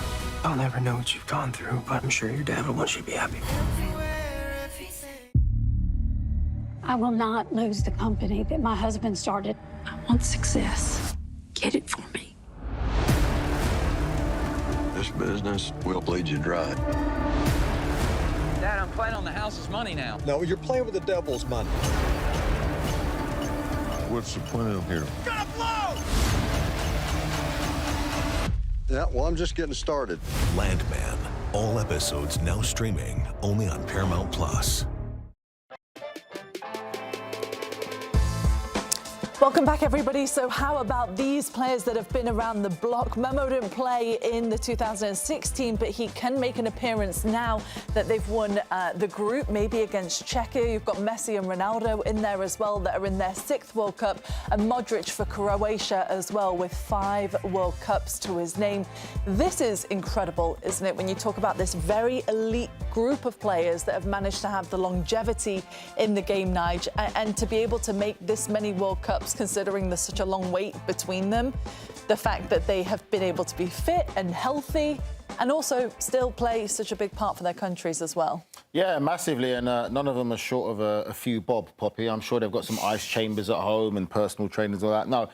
I'll never know what you've gone through, but I'm sure your dad will want you to be happy. I will not lose the company that my husband started. I want success. Get it for me. This business will bleed you dry. Dad, I'm playing on the house's money now. No, you're playing with the devil's money. What's the plan here? Gonna blow! Yeah, well, I'm just getting started. Landman. All episodes now streaming only on Paramount Plus. Welcome back, everybody. So how about these players that have been around the block? Memo didn't play in the 2016, but he can make an appearance now that they've won the group, maybe against Czechia. You've got Messi and Ronaldo in there as well that are in their 6th World Cup, and Modric for Croatia as well with 5 World Cups to his name. This is incredible, isn't it, when you talk about this very elite group of players that have managed to have the longevity in the game, Nige, and to be able to make this many World Cups, considering there's such a long wait between them, the fact that they have been able to be fit and healthy and also still play such a big part for their countries as well. Yeah, massively, and none of them are short of a few bob, Poppy. I'm sure they've got some ice chambers at home and personal trainers and all that. No,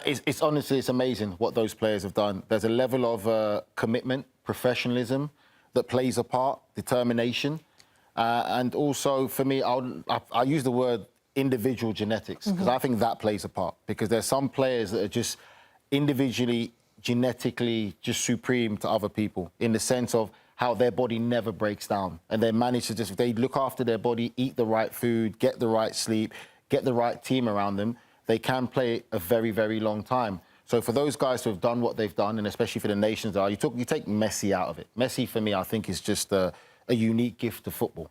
it's honestly, it's amazing what those players have done. There's a level of commitment, professionalism that plays a part, determination, and also, for me, I use the word individual genetics, because I think that plays a part, because there's some players that are just individually, genetically just supreme to other people in the sense of how their body never breaks down, and they manage to just, if they look after their body, eat the right food, get the right sleep, get the right team around them, they can play a very, very long time. So for those guys who have done what they've done, and especially for the nations, you take Messi out of it. Messi, for me, I think is just a unique gift to football.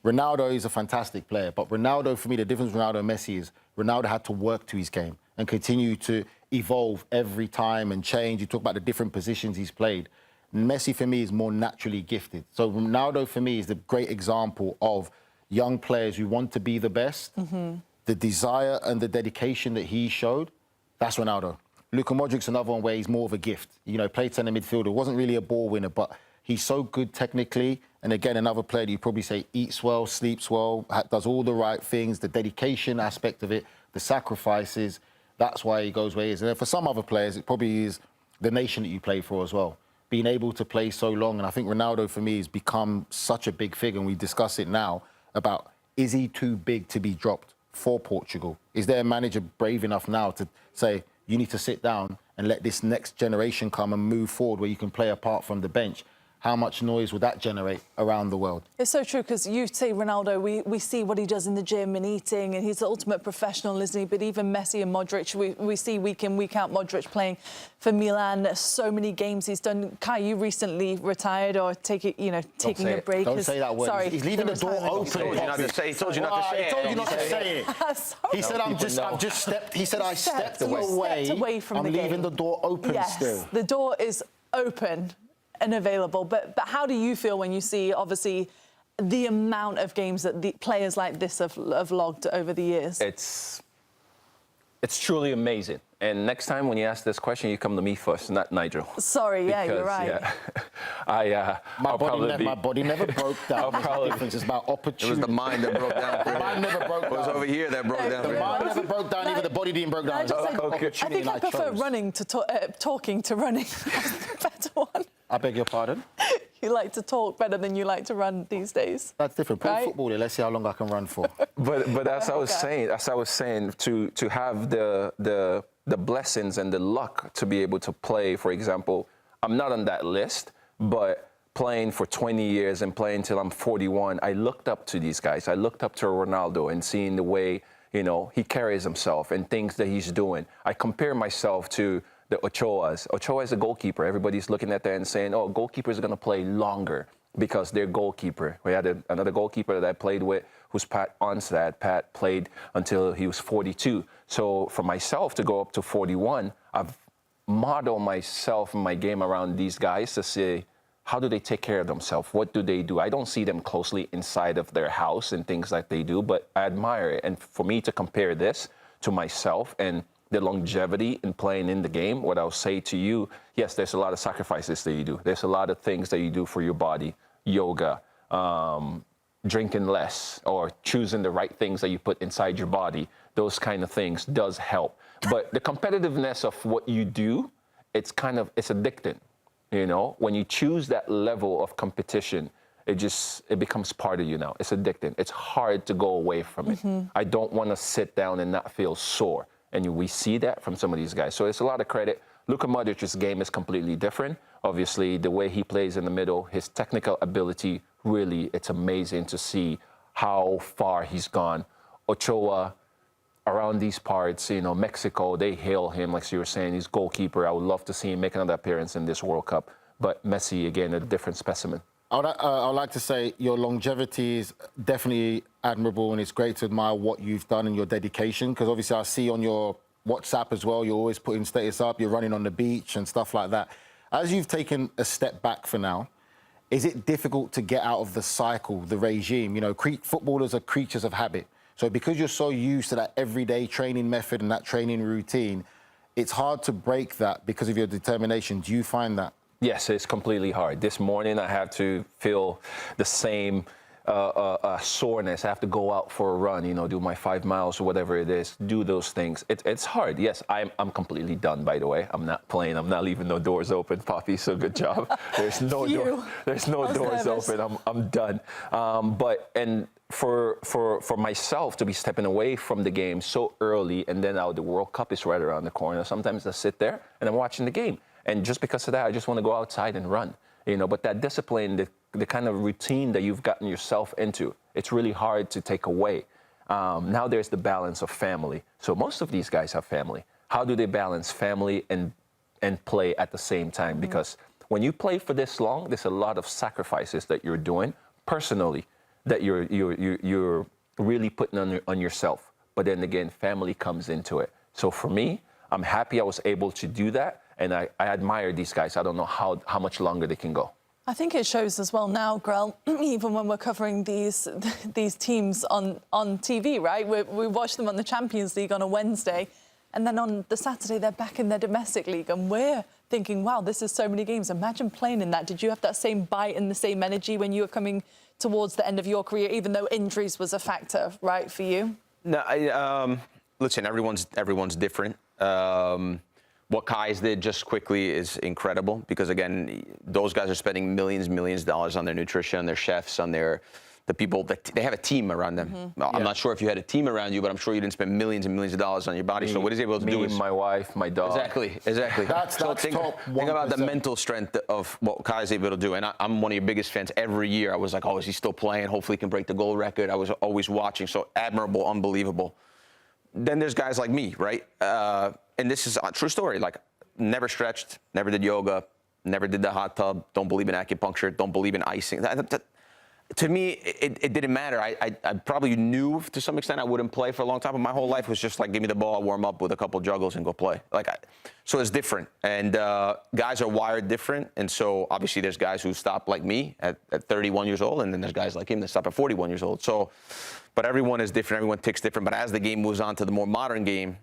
Ronaldo is a fantastic player, but Ronaldo, for me, the difference with Ronaldo and Messi is Ronaldo had to work to his game and continue to evolve every time and change. You talk about the different positions he's played. Messi, for me, is more naturally gifted. So Ronaldo, for me, is the great example of young players who want to be the best. The desire and the dedication that he showed, that's Ronaldo. Luka Modric's another one where he's more of a gift. You know, played centre midfielder, wasn't really a ball winner, but he's so good technically. And again, another player that you probably say eats well, sleeps well, does all the right things, the dedication aspect of it, the sacrifices. That's why he goes where he is. And then for some other players, it probably is the nation that you play for as well. Being able to play so long. And I think Ronaldo, for me, has become such a big figure. And we discuss it now about, is he too big to be dropped for Portugal? Is there a manager brave enough now to say, you need to sit down and let this next generation come and move forward where you can play apart from the bench? How much noise would that generate around the world? It's so true, because you say Ronaldo, we see what he does in the gym and eating, and he's the ultimate professional, isn't he? But even Messi and Modric, we see week in, week out Modric playing for Milan. So many games he's done. Kai, you recently retired or taking a break. Don't say that word. Sorry, he's leaving the door open. He told you not to say it. He told you not to say it. He told you not to say it. He said, I've just stepped. He said, I stepped away from the game. I'm leaving the door open still. Yes, the door is open and available, but how do you feel when you see, obviously, the amount of games that the players like this have logged over the years? It's truly amazing. And next time when you ask this question, you come to me first, not Nigel. Sorry, yeah, you're right. Yeah, my body never broke down. It's about opportunity. It was the mind that broke down. The mind never broke down. It was over here that broke down. The mind never broke down, even the body didn't break down. I think I prefer running to talking to running. That's the better one. I beg your pardon? You like to talk better than you like to run these days. That's different. Pro football, let's see how long I can run for. But as I was saying, to have the blessings and the luck to be able to play, for example, I'm not on that list, but playing for 20 years and playing till I'm 41, I looked up to these guys. I looked up to Ronaldo and seeing the way, he carries himself and things that he's doing. I compare myself to the Ochoas. Ochoa is a goalkeeper. Everybody's looking at that and saying, oh, goalkeepers are going to play longer because they're goalkeeper. We had another goalkeeper that I played with who's Pat Onstad. Pat played until he was 42. So for myself to go up to 41, I've modeled myself and my game around these guys to say, how do they take care of themselves? What do they do? I don't see them closely inside of their house and things like they do, but I admire it. And for me to compare this to myself and the longevity in playing in the game, what I'll say to you, yes, there's a lot of sacrifices that you do. There's a lot of things that you do for your body, yoga, drinking less, or choosing the right things that you put inside your body. Those kind of things does help. But the competitiveness of what you do, it's addicting. You know, when you choose that level of competition, it becomes part of you now. It's addicting. It's hard to go away from it. I don't want to sit down and not feel sore. And we see that from some of these guys. So it's a lot of credit. Luka Modric's game is completely different. Obviously, the way he plays in the middle, his technical ability, really, it's amazing to see how far he's gone. Ochoa, around these parts, you know, Mexico, they hail him, like you were saying, he's goalkeeper. I would love to see him make another appearance in this World Cup. But Messi, again, a different specimen. I'd like to say your longevity is definitely admirable, and it's great to admire what you've done and your dedication, because obviously I see on your WhatsApp as well, you're always putting status up, you're running on the beach and stuff like that. As you've taken a step back for now, is it difficult to get out of the cycle, the regime? You know, footballers are creatures of habit. So because you're so used to that everyday training method and that training routine, it's hard to break that because of your determination. Do you find that? Yes, it's completely hard. This morning, I have to feel the same soreness. I have to go out for a run, you know, do my 5 miles or whatever it is, do those things. It's hard. Yes, I'm completely done, by the way. I'm not playing. I'm not leaving no doors open, Poppy, so good job. There's no doors open. I'm done. For myself to be stepping away from the game so early, and then now the World Cup is right around the corner, sometimes I sit there and I'm watching the game. And just because of that, I just want to go outside and run, you know. But that discipline, the kind of routine that you've gotten yourself into, it's really hard to take away. Now there's the balance of family. So most of these guys have family. How do they balance family and play at the same time? Because when you play for this long, there's a lot of sacrifices that you're doing personally, that you're really putting on yourself. But then again, family comes into it. So for me, I'm happy I was able to do that. And I admire these guys. I don't know how much longer they can go. I think it shows as well now, Grell, even when we're covering these teams on TV, right? We watch them on the Champions League on a Wednesday, and then on the Saturday, they're back in their domestic league. And we're thinking, wow, this is so many games. Imagine playing in that. Did you have that same bite and the same energy when you were coming towards the end of your career, even though injuries was a factor, right, for you? No, listen, everyone's different. What Kei's did just quickly is incredible because, again, those guys are spending millions of dollars on their nutrition, on their chefs, on the people that they have a team around them. I'm not sure if you had a team around you, but I'm sure you didn't spend millions and millions of dollars on your body. So what he's able to do is my wife, my dog. Exactly. That's think about the mental strength of what Kei's able to do. And I'm one of your biggest fans. Every year I was like, oh, is he still playing? Hopefully he can break the goal record. I was always watching. So admirable, unbelievable. Then there's guys like me, right? And this is a true story. Like, never stretched, never did yoga, never did the hot tub, don't believe in acupuncture, don't believe in icing. To me, it didn't matter. I probably knew to some extent I wouldn't play for a long time, but my whole life was just like, give me the ball, warm up with a couple juggles and go play. So it's different. And guys are wired different. And so obviously there's guys who stop like me at 31 years old, and then there's guys like him that stop at 41 years old. So, but everyone is different, everyone ticks different. But as the game moves on to the more modern game,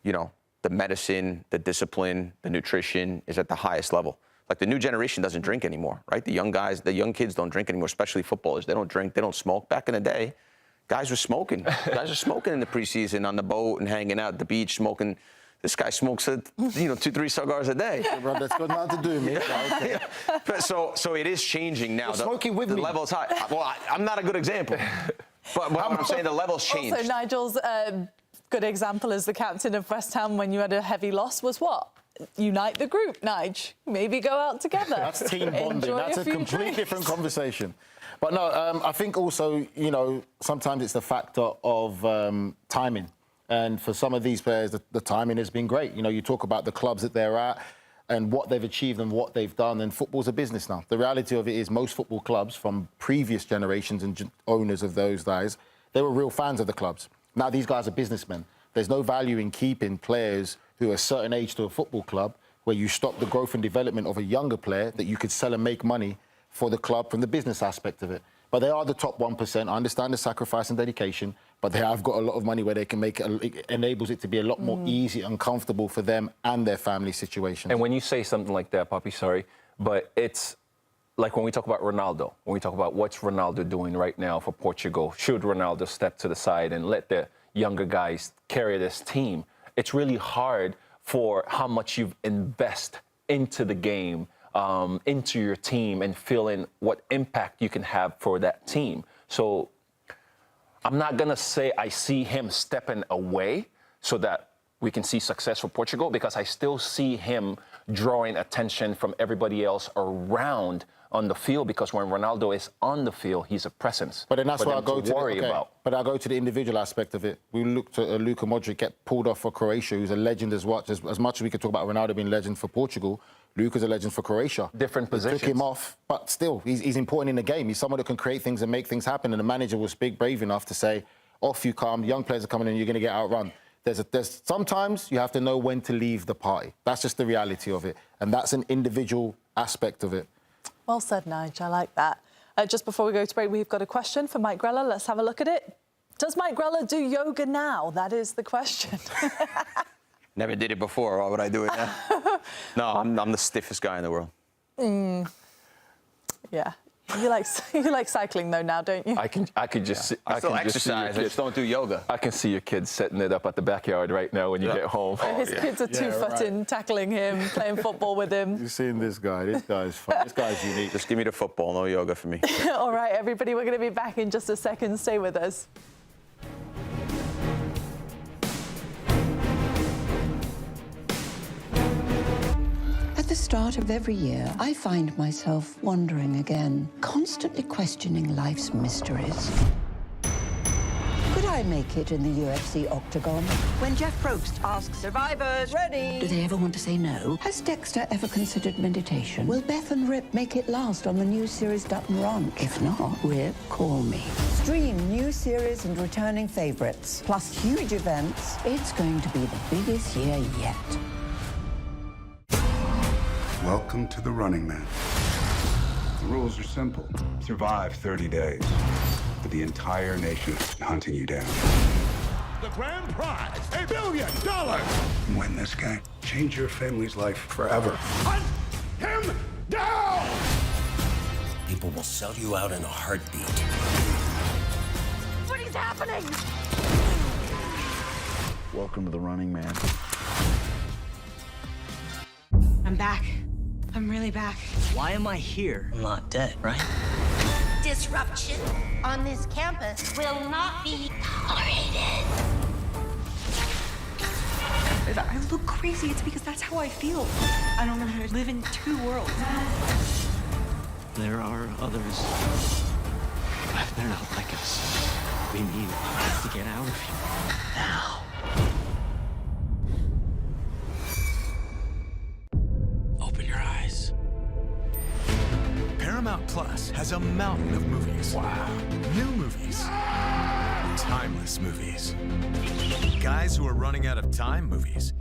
you know, the medicine, the discipline, the nutrition is at the highest level. Like the new generation doesn't drink anymore, right? The young guys, the young kids don't drink anymore, especially footballers. They don't drink, they don't smoke. Back in the day, guys were smoking. Guys are smoking in the preseason on the boat and hanging out at the beach, smoking. This guy smokes, 2-3 cigars a day. Yeah, bro, that's got nothing to do with me. Okay. But so it is changing now. You're smoking with me. The level's high. Well, I'm not a good example. But what I'm saying, the level's changed. Also, Nigel's good example as the captain of West Ham when you had a heavy loss was what? Unite the group, Nige. Maybe go out together. That's team bonding. That's a completely different conversation. But no, I think also, you know, sometimes it's the factor of timing. And for some of these players, the timing has been great. You know, you talk about the clubs that they're at and what they've achieved and what they've done. And football's a business now. The reality of it is most football clubs from previous generations and owners of those guys, they were real fans of the clubs. Now these guys are businessmen. There's no value in keeping players who are a certain age to a football club where you stop the growth and development of a younger player that you could sell and make money for the club from the business aspect of it. But they are the top 1%. I understand the sacrifice and dedication, but they have got a lot of money where they can make it enables it to be a lot more easy and comfortable for them and their family situation. And when you say something like that, Poppy, sorry, but it's like when we talk about Ronaldo, when we talk about what's Ronaldo doing right now for Portugal, should Ronaldo step to the side and let the younger guys carry this team? It's really hard for how much you've invested into the game, into your team, and feeling what impact you can have for that team. So I'm not going to say I see him stepping away so that we can see success for Portugal, because I still see him drawing attention from everybody else around on the field, because when Ronaldo is on the field, he's a presence. But then that's why I go to worry about. But I go to the individual aspect of it. We looked at Luka Modric get pulled off for Croatia, who's a legend as well. As much as we could talk about Ronaldo being a legend for Portugal, Luka's a legend for Croatia. Different positions. Took him off, but still, he's important in the game. He's someone that can create things and make things happen. And the manager was brave enough to say, off you come, young players are coming in, you're going to get outrun. There's sometimes you have to know when to leave the party. That's just the reality of it. And that's an individual aspect of it. Well said, Nigel. I like that. Just before we go to break, we've got a question for Mike Grella. Let's have a look at it. Does Mike Grella do yoga now? That is the question. Never did it before. Why would I do it now? No, I'm the stiffest guy in the world. Yeah. You like cycling though now, don't you? I could just. I still exercise. I just don't do yoga. I can see your kids setting it up at the backyard right now when you get home. His kids are two-footing, tackling him, playing football with him. You've seen this guy. This guy's fun. This guy's unique. Just give me the football, no yoga for me. All right, everybody, we're going to be back in just a second. Stay with us. At the start of every year, I find myself wondering again, constantly questioning life's mysteries. Could I make it in the UFC octagon? When Jeff Probst asks survivors, ready? Do they ever want to say no? Has Dexter ever considered meditation? Will Beth and Rip make it last on the new series Dutton Ranch? If not, Rip, call me. Stream new series and returning favorites, plus huge events. It's going to be the biggest year yet. Welcome to the Running Man. The rules are simple. Survive 30 days. But the entire nation is hunting you down. The grand prize, $1 billion. Win this game. Change your family's life forever. Hunt him down! People will sell you out in a heartbeat. What is happening? Welcome to the Running Man. I'm back. I'm really back. Why am I here? I'm not dead, right? Disruption on this campus will not be tolerated. If I look crazy, it's because that's how I feel. I don't know how to live in two worlds. There are others, but they're not like us. We need to get out of here now. Open your eyes. Paramount Plus has a mountain of movies. Wow. New movies. Timeless movies. Guys who are running out of time movies.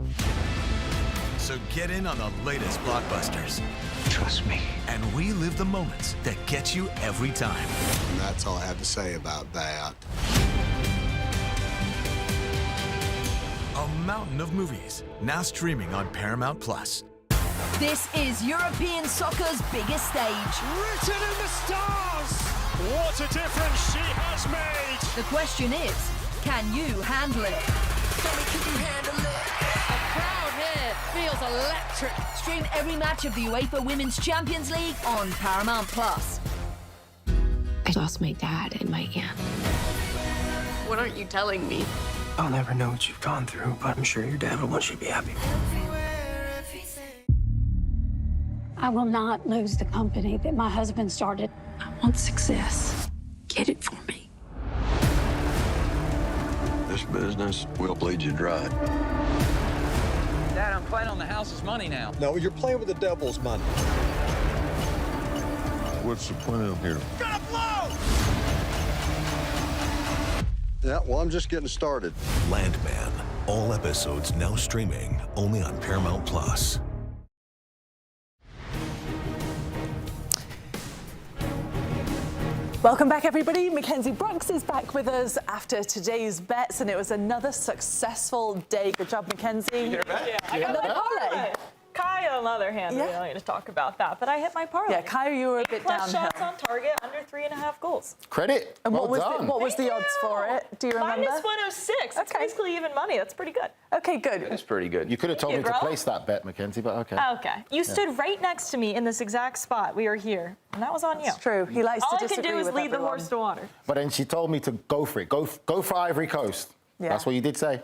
So get in on the latest blockbusters. Trust me. And we live the moments that get you every time. And that's all I have to say about that. A mountain of movies, now streaming on Paramount Plus. This is European soccer's biggest stage. Written in the stars! What a difference she has made! The question is, can you handle it? Tell me, can you handle it? The crowd here feels electric. Stream every match of the UEFA Women's Champions League on Paramount Plus. I lost my dad and my aunt. What aren't you telling me? I'll never know what you've gone through, but I'm sure your dad will want you to be happy. I will not lose the company that my husband started. I want success. Get it for me. This business will bleed you dry. Dad, I'm playing on the house's money now. No, you're playing with the devil's money. What's the plan here? Gotta blow! Yeah, well, I'm just getting started. Landman. All episodes now streaming only on Paramount Plus. Welcome back, everybody. Mackenzie Brooks is back with us after today's bets, and it was another successful day. Good job, Mackenzie. Another parlay. Kai, on the other hand, we don't need to talk about that, but I hit my parlay. Yeah, Kai, you were a bit downhill. Shots on target, under 3.5 goals. Credit. And well what was the odds for it? Do you remember? Minus 106. It's basically even money. That's pretty good. Okay, good. That's pretty good. You could have told me to place that bet, Mackenzie, but okay. Okay. You stood right next to me in this exact spot. We were here, and that was on you. It's true. He likes to disagree with All I can do is lead the everyone. horse to water. But then she told me to go for it. Go for Ivory Coast. Yeah. That's what you did say.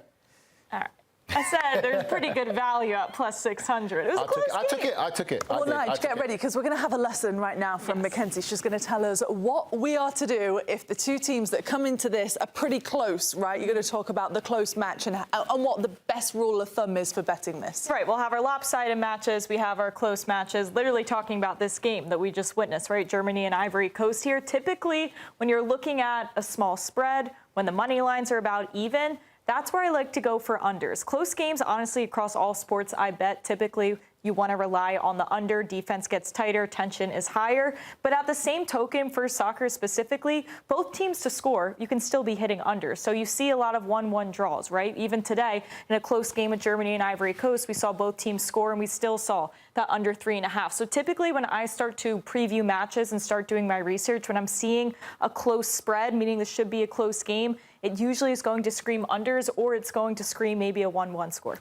All right. I said there's pretty good value at plus 600. It was a close game. I took it. Well, Nige, get ready, because we're going to have a lesson right now from Mackenzie. She's going to tell us what we are to do if the two teams that come into this are pretty close, right? You're going to talk about the close match and what the best rule of thumb is for betting this. Right, we'll have our lopsided matches, we have our close matches, literally talking about this game that we just witnessed, right? Germany and Ivory Coast here. Typically, when you're looking at a small spread, when the money lines are about even, that's where I like to go for unders. Close games, honestly, across all sports, I bet typically you want to rely on the under. Defense gets tighter, tension is higher. But at the same token, for soccer specifically, both teams to score, you can still be hitting unders. So you see a lot of 1-1 draws, right? Even today, in a close game with Germany and Ivory Coast, we saw both teams score, and we still saw that under 3.5. So typically when I start to preview matches and start doing my research, when I'm seeing a close spread, meaning this should be a close game, it usually is going to scream unders, or it's going to scream maybe a 1-1 score.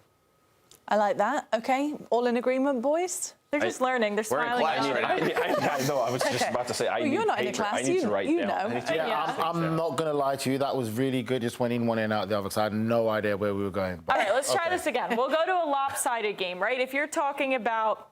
I like that. Okay, all in agreement, boys? They're just learning. They're smiling. I know. I was just about to say. You're not in a class. I need to write down. I'm not going to lie to you. That was really good. Just went in one and out the other, because I had no idea where we were going. All right, let's try this again. We'll go to a lopsided game, right? If you're talking about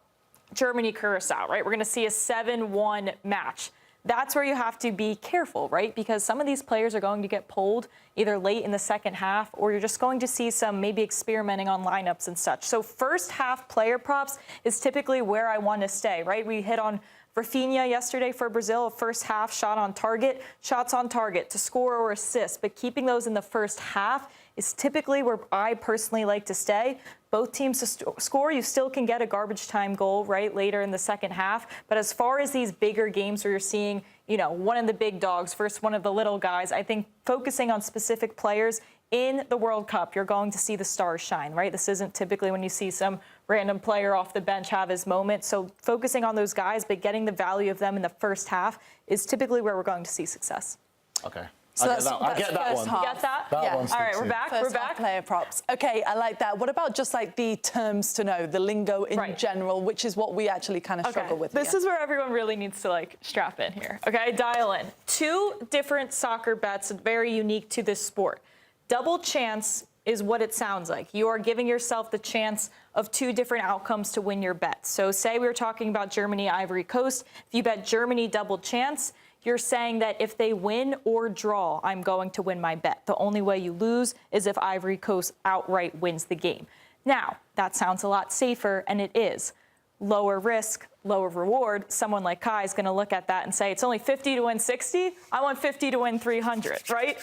Germany-Curacao, right, we're going to see a 7-1 match. That's where you have to be careful, right? Because some of these players are going to get pulled either late in the second half, or you're just going to see some maybe experimenting on lineups and such. So first half player props is typically where I want to stay, right? We hit on Rafinha yesterday for Brazil, a first half shot on target, shots on target to score or assist, but keeping those in the first half is typically where I personally like to stay. Both teams to score, you still can get a garbage time goal, right, later in the second half. But as far as these bigger games where you're seeing, you know, one of the big dogs versus one of the little guys, I think focusing on specific players in the World Cup, you're going to see the stars shine, right? This isn't typically when you see some random player off the bench have his moment. So focusing on those guys, but getting the value of them in the first half is typically where we're going to see success. Okay. So I get that one. You get that? That yeah. one's All right, we're too. back. First We're back. player props. Okay, I like that. What about just like the terms to know, the lingo in general, which is what we actually kind of struggle with This is where everyone really needs to like strap in here. Okay, dial in. Two different soccer bets, very unique to this sport. Double chance is what it sounds like. You are giving yourself the chance of two different outcomes to win your bet. So say we were talking about Germany, Ivory Coast. If you bet Germany double chance, you're saying that if they win or draw, I'm going to win my bet. The only way you lose is if Ivory Coast outright wins the game. Now, that sounds a lot safer, and it is. Lower risk, lower reward. Someone like Kai is going to look at that and say, it's only 50 to win 60. I want 50 to win 300, right?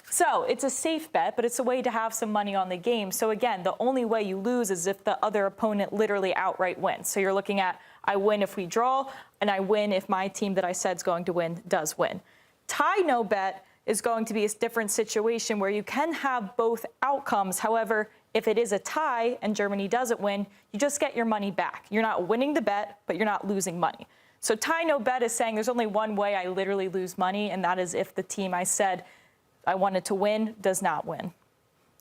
So it's a safe bet, but it's a way to have some money on the game. So again, the only way you lose is if the other opponent literally outright wins. So you're looking at, I win if we draw, and I win if my team that I said is going to win does win. Tie no bet is going to be a different situation where you can have both outcomes. However, if it is a tie and Germany doesn't win, you just get your money back. You're not winning the bet, but you're not losing money. So tie no bet is saying there's only one way I literally lose money, and that is if the team I said I wanted to win does not win.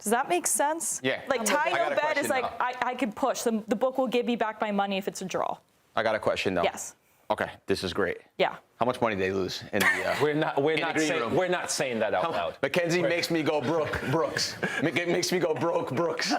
Does that make sense? Yeah. Like tie no bet is like I can push. The book will give me back my money if it's a draw. I got a question though. Yes. Okay, this is great. Yeah. How much money did they lose in the? We're not saying that out loud. Mackenzie makes me go Brooks. It makes me go Brooks.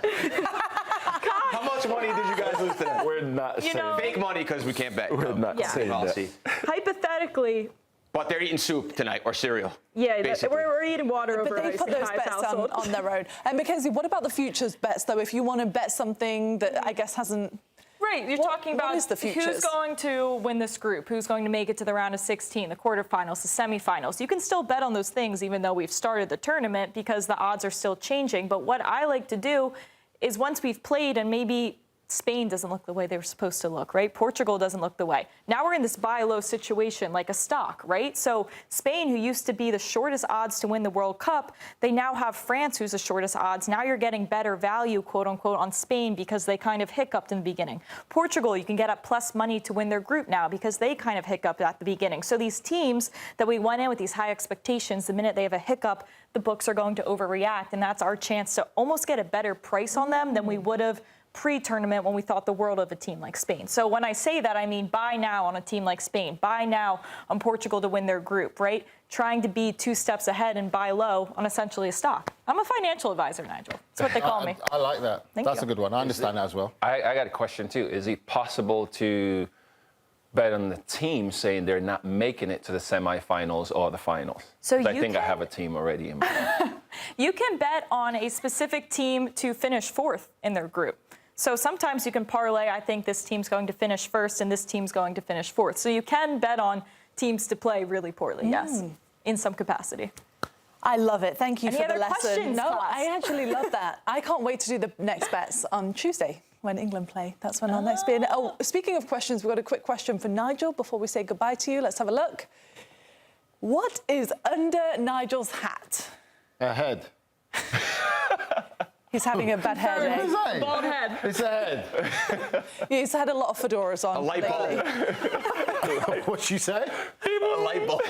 How much money did you guys lose today? We're not saying fake money because we can't bet. We're not saying that. Hypothetically. But they're eating soup tonight or cereal. Yeah, we're eating water over But they put those bets on their own. And Mackenzie, what about the futures bets, though? If you want to bet something that I guess hasn't... Right, you're talking about who's going to win this group, who's going to make it to the round of 16, the quarterfinals, the semifinals. You can still bet on those things even though we've started the tournament because the odds are still changing. But what I like to do is once we've played and maybe Spain doesn't look the way they were supposed to look, right? Portugal doesn't look the way. Now we're in this buy low situation, like a stock, right? So Spain, who used to be the shortest odds to win the World Cup, they now have France, who's the shortest odds. Now you're getting better value, quote unquote, on Spain because they kind of hiccuped in the beginning. Portugal, you can get up plus money to win their group now because they kind of hiccuped at the beginning. So these teams that we went in with these high expectations, the minute they have a hiccup, the books are going to overreact, and that's our chance to almost get a better price on them than we would have pre-tournament when we thought the world of a team like Spain. So when I say that, I mean buy now on a team like Spain, buy now on Portugal to win their group, right? Trying to be 2 steps ahead and buy low on essentially a stock. I'm a financial advisor, Nigel. That's what they call me. I like that. That's a good one. I understand that as well. I got a question too. Is it possible to bet on the team saying they're not making it to the semifinals or the finals? So I think I have a team already in mind. You can bet on a specific team to finish 4th in their group. So sometimes you can parlay, I think this team's going to finish 1st and this team's going to finish 4th. So you can bet on teams to play really poorly, yes, in some capacity. I love it. Thank you for the lesson. Questions, no, class? I actually love that. I can't wait to do the next bets on Tuesday when England play. That's when our next be. Oh, speaking of questions, we've got a quick question for Nigel before we say goodbye to you. Let's have a look. What is under Nigel's hat? A head. He's having a bad hair day. Bald head. It's a head. He's had a lot of fedoras on. A light bulb. What'd you say? A light bulb.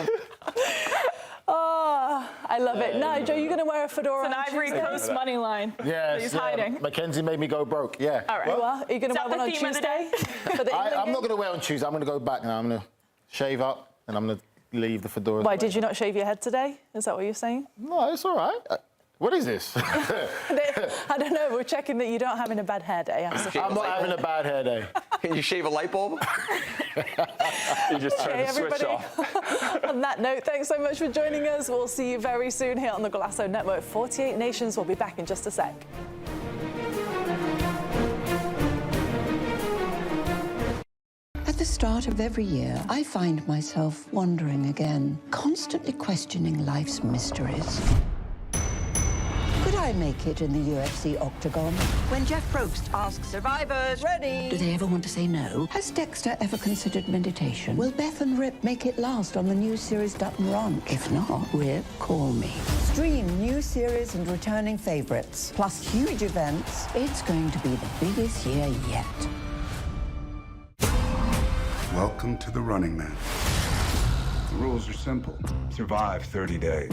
Oh, I love it. Nigel, you're going to wear a fedora It's an on Ivory Tuesday? Coast money line. Yes. He's hiding. Mackenzie made me go broke. Yeah. All right. Are you going to wear one on Tuesday? For the England I'm game? not going to wear it on Tuesday. I'm going to go back now. I'm going to shave up and I'm going to leave the fedora. Why, did you not shave your head today? Is that what you're saying? No, it's all right. What is this? I don't know. We're checking that you don't having a bad hair day. I'm not having a bad hair day. Can you shave a light bulb? You just turn the switch everybody. off. On that note, thanks so much for joining us. We'll see you very soon here on the Golazo Network. 48 Nations will be back in just a sec. At the start of every year, I find myself wondering again, constantly questioning life's mysteries. Could I make it in the UFC octagon? When Jeff Probst asks survivors, ready? Do they ever want to say no? Has Dexter ever considered meditation? Will Beth and Rip make it last on the new series Dutton Ranch? If not, Rip, call me. Stream new series and returning favorites, plus huge events. It's going to be the biggest year yet. Welcome to the Running Man. The rules are simple. Survive 30 days.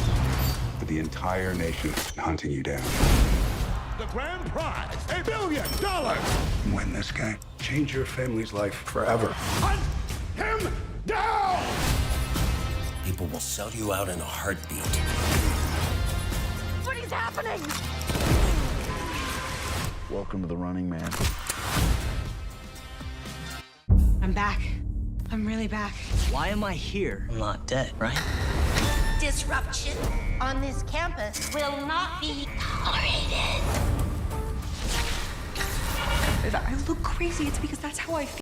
But the entire nation is hunting you down. The grand prize, $1 billion. Win this game. Change your family's life forever. Hunt him down! People will sell you out in a heartbeat. What is happening? Welcome to the Running Man. I'm back. I'm really back. Why am I here? I'm not dead, right? Disruption on this campus will not be tolerated. I look crazy. It's because that's how I feel.